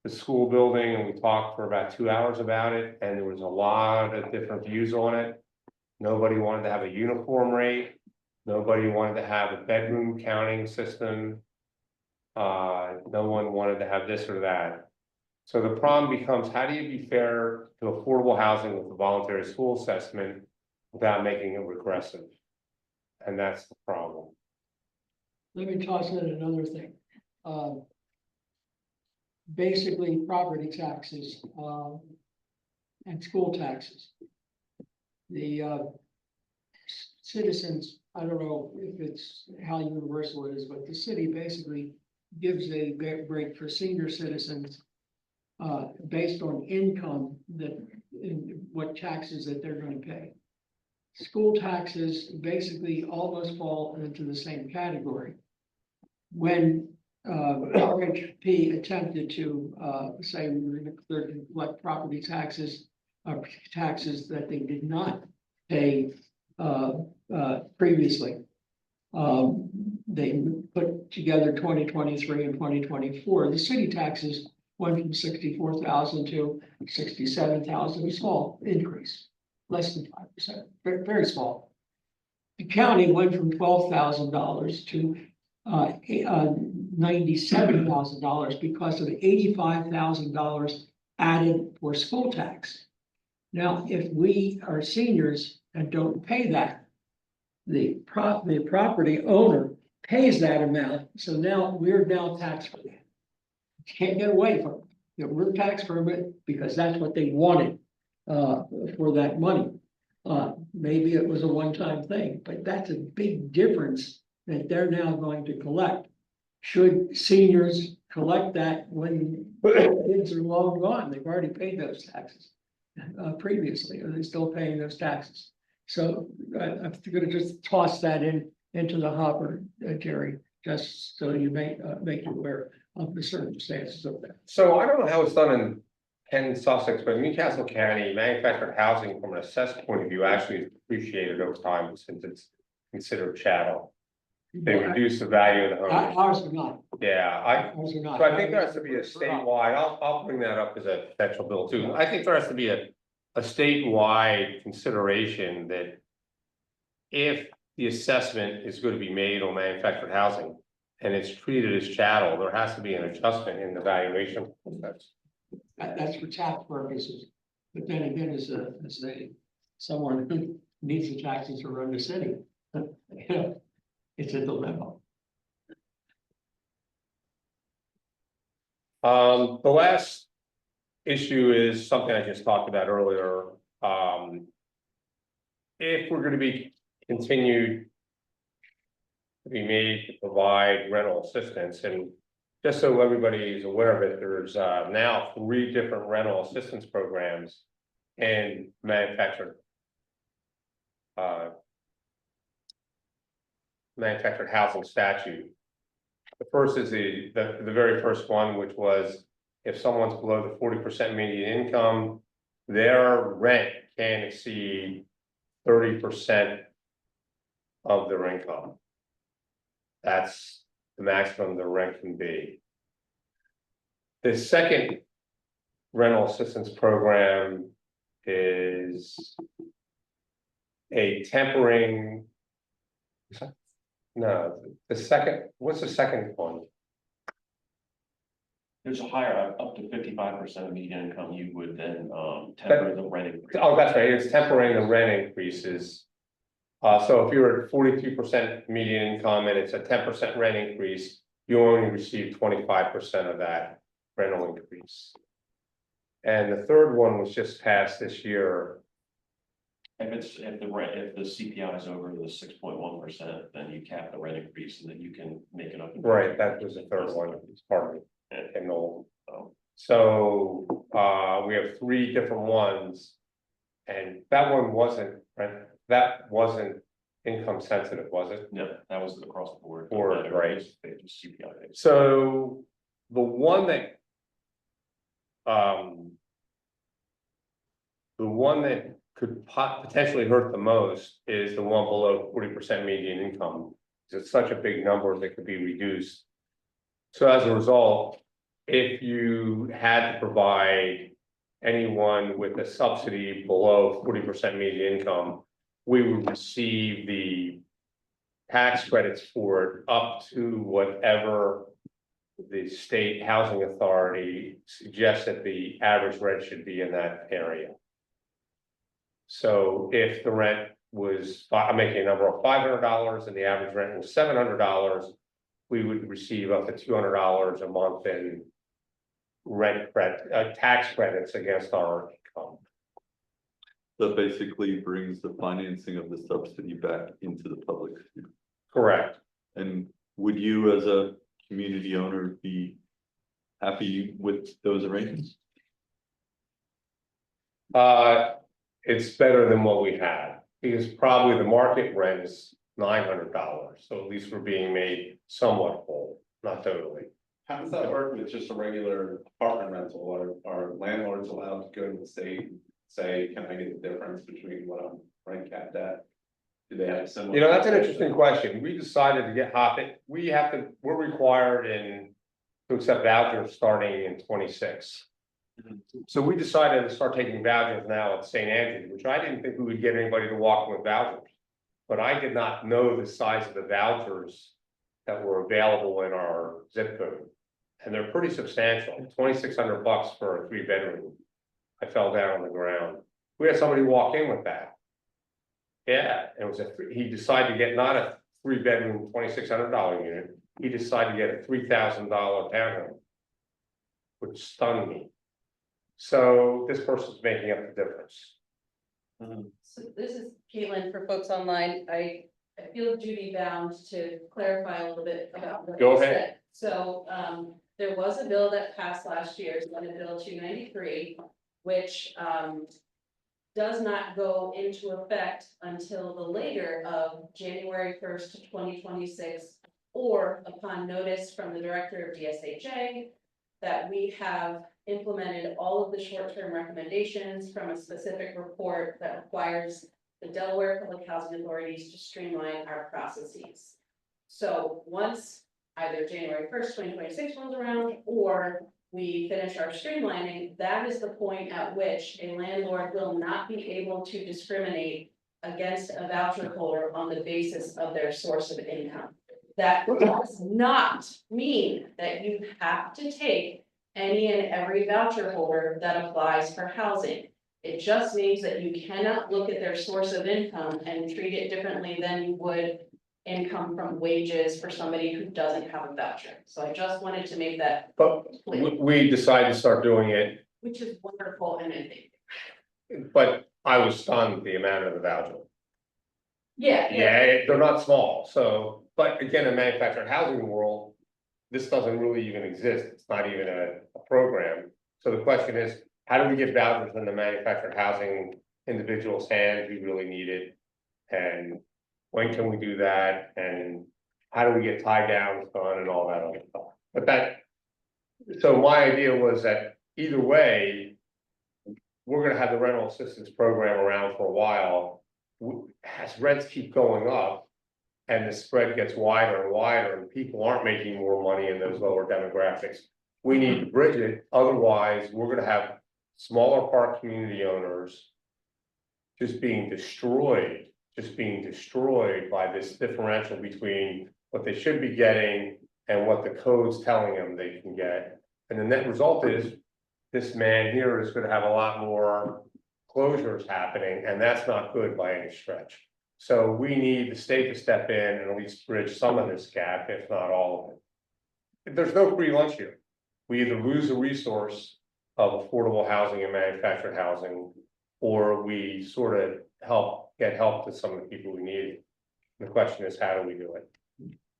the school building, and we talked for about 2 hours about it, and there was a lot of different views on it. Nobody wanted to have a uniform rate. Nobody wanted to have a bedroom counting system. No one wanted to have this or that. So the problem becomes, how do you be fair to affordable housing with the voluntary school assessment without making it regressive? And that's the problem. Let me toss in another thing. Basically, property taxes, and school taxes. The citizens, I don't know if it's how universal it is, but the city basically gives a break for senior citizens based on income what taxes that they're going to pay. School taxes basically almost fall into the same category. When RHP attempted to say we were going to collect property taxes, taxes that they did not pay previously. They put together 2023 and 2024. The city taxes went from 64,000 to 67,000, a small increase, less than 5%, very, very small. The county went from $12,000 to $97,000 because of $85,000 added for school tax. Now, if we are seniors and don't pay that, the property owner pays that amount. So now we're taxed for that. Can't get away from it. You know, we're taxed for it because that's what they wanted for that money. Maybe it was a one-time thing, but that's a big difference that they're now going to collect. Should seniors collect that when kids are long gone? They've already paid those taxes previously. Are they still paying those taxes? So I'm going to just toss that into the hopper, Jerry, just so you make you aware of the circumstances of that. So I don't know how it's done in Kent, Sussex, but Newcastle County, manufactured housing from an assessed point of view actually is appreciated over time since it's considered chattel. They reduce the value of the home. Ours are not. Yeah, Ours are not. so I think there has to be a statewide, I'll bring that up as a potential bill too. I think there has to be a statewide consideration that if the assessment is going to be made on manufactured housing and it's treated as chattel, there has to be an adjustment in the valuation process. That's for tax purposes. But then again, as someone who needs the taxes to run the city, you know, it's a dilemma. The last issue is something I just talked about earlier. If we're going to be continued to be made to provide rental assistance, and just so everybody is aware of it, there's now 3 different rental assistance programs in manufactured housing statute. The first is the very first one, which was if someone's below the 40% median income, their rent can exceed 30% of their income. That's the maximum the rent can be. The second rental assistance program is a tempering. No, the second, what's the second one? There's a higher, up to 55% of median income, you would then temper the rent increase. Oh, that's right, it's tempering the rent increases. So if you're at 42% median income and it's a 10% rent increase, you only receive 25% of that rental increase. And the third one was just passed this year. If the CPI is over the 6.1%, then you cap the rent increase and then you can make it up. Right, that was the third one, it's part of it, and all. So, we have three different ones. And that one wasn't, right, that wasn't income sensitive, was it? No, that was across the board. Right. Just CPI based. So, the one that. The one that could potentially hurt the most is the one below 40% median income. It's such a big number that could be reduced. So as a result, if you had to provide anyone with a subsidy below 40% median income, we would receive the tax credits for it up to whatever the state housing authority suggests that the average rent should be in that area. So if the rent was, I'm making a number of $500 and the average rent was $700, we would receive up to $200 a month in rent credit, tax credits against our income. That basically brings the financing of the subsidy back into the public. Correct. And would you, as a community owner, be happy with those arrangements? It's better than what we had, because probably the market rent is $900, so at least we're being made somewhat whole, not totally. How does that work with just a regular apartment rental? Are landlords allowed to go to the state and say, can I get the difference between what I'm rent capped at? Do they have similar? You know, that's an interesting question. We decided to get we're required to accept vouchers starting in 26. So we decided to start taking vouchers now at St. Andrews, which I didn't think we would get anybody to walk with vouchers. But I did not know the size of the vouchers that were available in our zip code. And they're pretty substantial, $2,600 for a 3-bedroom. I fell down on the ground. We had somebody walk in with that. Yeah, it was he decided to get not a 3-bedroom, $2,600 unit. He decided to get a $3,000 townhome, which stunned me. So this person's making up the difference. So this is Caitlin for folks online. I feel duty bound to clarify a little bit about what Go you ahead. said. So there was a bill that passed last year, Senate Bill 293, which does not go into effect until the later of January 1st, 2026, or upon notice from the director of DSHA that we have implemented all of the short-term recommendations from a specific report that requires the Delaware Public Housing Authorities to streamline our processes. So once either January 1st, 2026 rolls around, or we finish our streamlining, that is the point at which a landlord will not be able to discriminate against a voucher holder on the basis of their source of income. That does not mean that you have to take any and every voucher holder that applies for housing. It just means that you cannot look at their source of income and treat it differently than you would income from wages for somebody who doesn't have a voucher. So I just wanted to make that But clear, we decided to start doing it, which is wonderful and I think. but I was stunned the amount of the voucher. Yeah. They're not small, so, but again, in manufactured housing world, this doesn't really even exist, it's not even a program. So the question is, how do we get vouchers in the manufactured housing individual's hands who really need it? And when can we do that? And how do we get tie downs done and all that other stuff? But so my idea was that either way, we're gonna have the rental assistance program around for a while. As rents keep going up and the spread gets wider and wider and people aren't making more money in those lower demographics, we need to bridge it. Otherwise, we're gonna have smaller park community owners just being destroyed by this differential between what they should be getting and what the code's telling them they can get. And the net result is this man here is gonna have a lot more closures happening, and that's not good by any stretch. So we need the state to step in and at least bridge some of this gap, if not all of it. there's no free lunch here. We either lose the resource of affordable housing and manufactured housing, or we sort of get help to some of the people we need. The question is, how do we do it?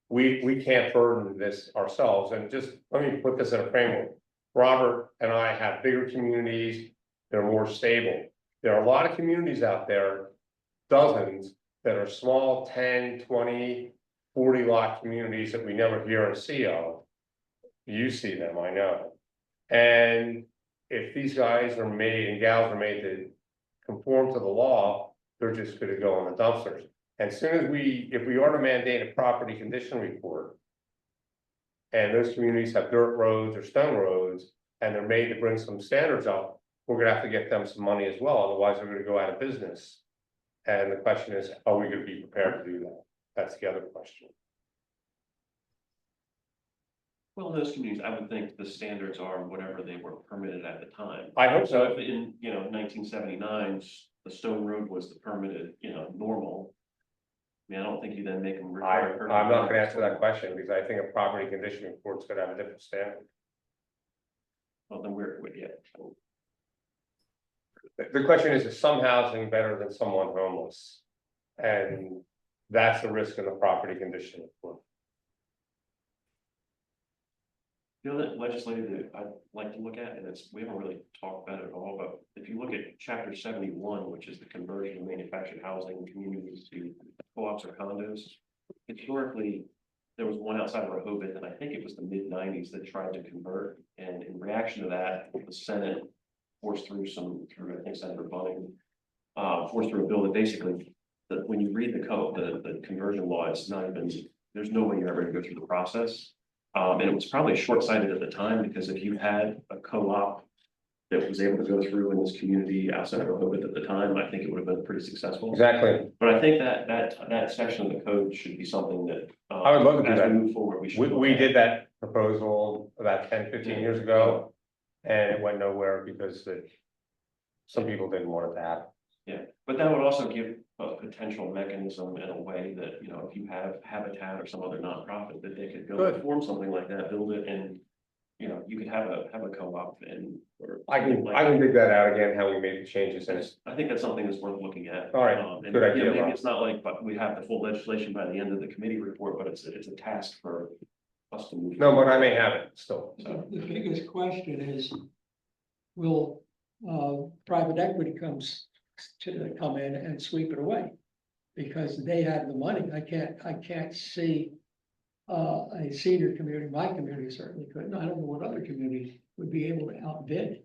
We can't burden this ourselves, and just, let me put this in a framework. Robert and I have bigger communities, they're more stable. There are a lot of communities out there, dozens, that are small, 10, 20, 40 lot communities that we never hear or see of. You see them, I know. And if these guys are made and gals are made to conform to the law, they're just gonna go on the dumpsters. As soon as if we are to mandate a property condition report, and those communities have dirt roads or stone roads, and they're made to bring some standards up, we're gonna have to get them some money as well, otherwise they're gonna go out of business. And the question is, are we gonna be prepared to do that? That's the other question. Well, in those communities, I would think the standards are whatever they were permitted at the time. I hope So so. if in, 1979, the stone road was the permitted, normal. I mean, I don't think you then make them. I'm not gonna answer that question, because I think a property condition report's gonna have a different standard. Well, then yeah. The question is some housing better than someone homeless? And that's the risk in the property condition report. The other legislative that I'd like to look at, and we haven't really talked about it at all, but if you look at chapter 71, which is the conversion of manufactured housing communities to co-ops or condos. Historically, there was one outside of Rehoboth, and I think it was the mid-90s that tried to convert, and in reaction to that, the Senate forced through I think Senator Bunning, forced through a bill that basically, that when you read the conversion law, it's not even, there's no way you're ever gonna go through the process. And it was probably short-sighted at the time, because if you had a co-op that was able to go through in this community outside of Rehoboth at the time, I think it would have been pretty successful. Exactly. But I think that section of the code should be something that. I would love to do as that. we move forward, we should. We did that proposal about 10, 15 years ago, and it went nowhere because some people didn't want it to happen. Yeah, but that would also give a potential mechanism in a way that, if you have Habitat or some other nonprofit, that they could go and form something like that, build it, and, you could have a co-op and. I can dig that out again, how we made the changes in it. I think that's something that's worth looking at. All right, And, good idea, maybe Rob. it's not like, but we have the full legislation by the end of the committee report, but it's a task for us to move. No, but I may have it still. So the biggest question is, will private equity come in and sweep it away? Because they have the money. I can't see a senior community, my community certainly couldn't. I don't know what other communities would be able to outbid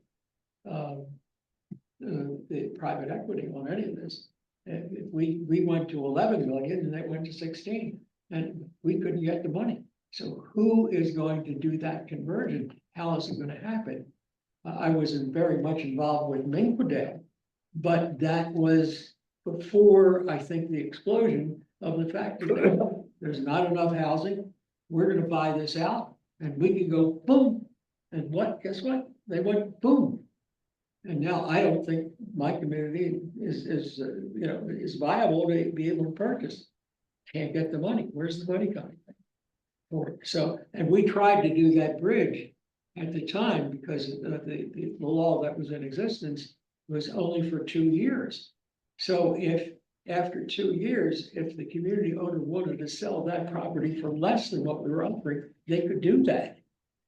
the private equity on any of this. And if we went to 11 million and they went to 16, and we couldn't get the money. So who is going to do that conversion? How is it going to happen? I was very much involved with Minquadale, but that was before, I think, the explosion of the fact that there's not enough housing. We're gonna buy this out and we can go boom. And guess what? They went boom. And now I don't think my community is viable to be able to purchase. Can't get the money. Where's the money coming from? So, and we tried to do that bridge at the time because the law that was in existence was only for 2 years. So if after 2 years, if the community owner wanted to sell that property for less than what we were offering, they could do that.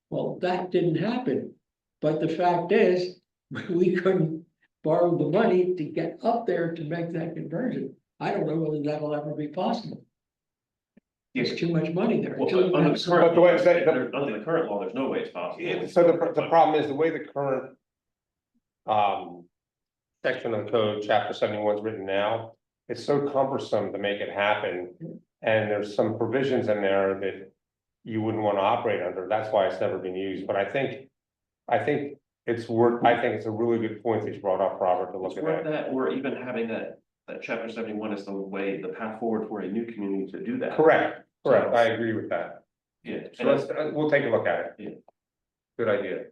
Well, that didn't happen. But the fact is, we couldn't borrow the money to get up there to make that conversion. I don't know whether that'll ever be possible. There's too much money there. Well, Until you under have the some- current, But the way- under the current law, there's no way it's possible. So the problem is the way the current section of the code, chapter 71 is written now, it's so cumbersome to make it happen. And there's some provisions in there that you wouldn't want to operate under. That's why it's never been used. But I think it's a really good point that you brought up, Robert, to look It's at worth that. that, or even having that chapter 71 is the path forward for a new community to do that. Correct. I agree with that. Yeah. So we'll take a look at it. Yeah. Good idea.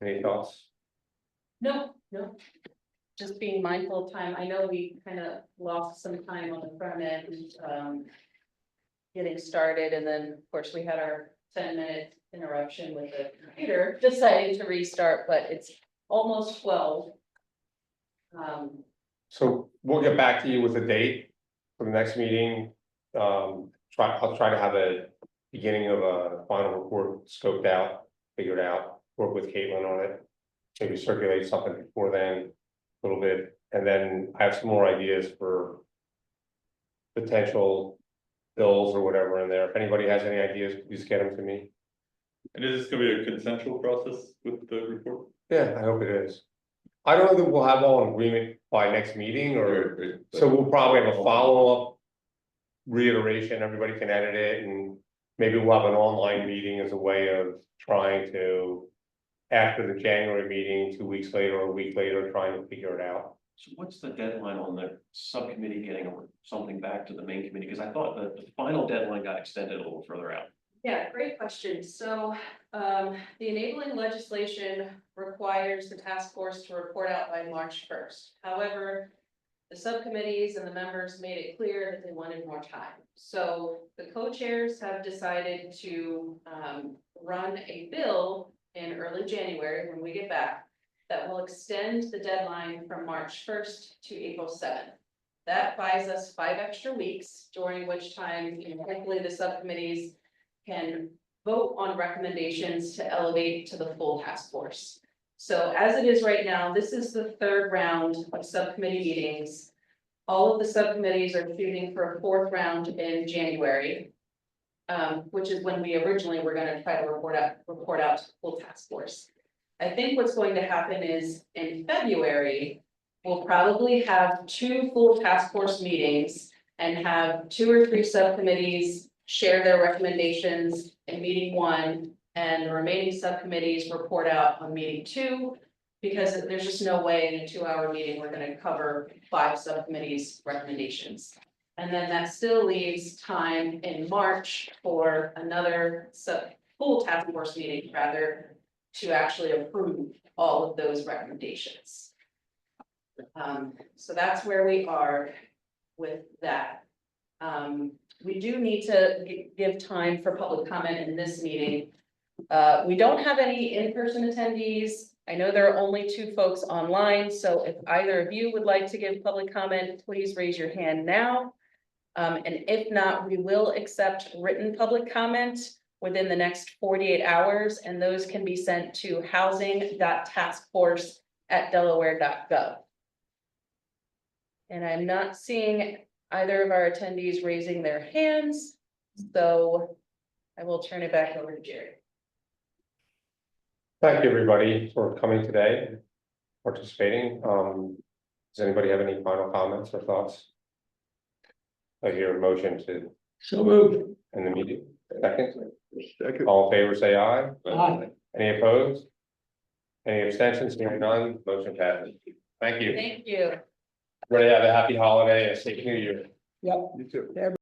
Any thoughts? No. Just being mindful of time. I know we kind of lost some time on the front end, getting started, and then, of course, we had our 10-minute interruption with the computer deciding to restart, but it's almost 12. So we'll get back to you with a date for the next meeting. I'll try to have a beginning of a final report scoped out, figured out, work with Caitlin on it. Maybe circulate something before then, a little bit, and then I have some more ideas for potential bills or whatever in there. If anybody has any ideas, please get them to me. And is this gonna be a consensual process with the report? Yeah, I hope it is. I don't know that we'll have all in agreement by next meeting, or, so we'll probably have a follow-up reiteration, everybody can edit it, and maybe we'll have an online meeting as a way of trying to, after the January meeting, 2 weeks later or a week later, trying to figure it out. So what's the deadline on the subcommittee getting something back to the main committee? Because I thought that the final deadline got extended a little further out. Yeah, great question. So, the enabling legislation requires the task force to report out by March 1st. However, the subcommittees and the members made it clear that they wanted more time. So the co-chairs have decided to, run a bill in early January when we get back that will extend the deadline from March 1st to April 7th. That buys us 5 extra weeks, during which time, hopefully the subcommittees can vote on recommendations to elevate to the full task force. So as it is right now, this is the 3rd round of subcommittee meetings. All of the subcommittees are shooting for a 4th round in January, which is when we originally were gonna try to report out to the full task force. I think what's going to happen is in February, we'll probably have 2 full task force meetings and have 2 or 3 subcommittees share their recommendations in meeting 1, and the remaining subcommittees report out on meeting 2, because there's just no way in a 2-hour meeting, we're gonna cover 5 subcommittees' recommendations. And then that still leaves time in March for another full task force meeting, rather, to actually approve all of those recommendations. So that's where we are with that. We do need to give time for public comment in this meeting. We don't have any in-person attendees. I know there are only 2 folks online, so if either of you would like to give public comment, please raise your hand now. And if not, we will accept written public comment within the next 48 hours, and those can be sent to housing.taskforce@delaware.gov. And I'm not seeing either of our attendees raising their hands, so I will turn it back over to Jerry. Thank you, everybody, for coming today, participating. Does anybody have any final comments or thoughts? I hear a motion to So moved. end the meeting. Second, Second. all in favor, say aye. Aye. Any opposed? Any abstentions? Hearing none, motion passes. Thank you. Thank you. Everybody have a happy holiday and a safe new year. Yep. You too.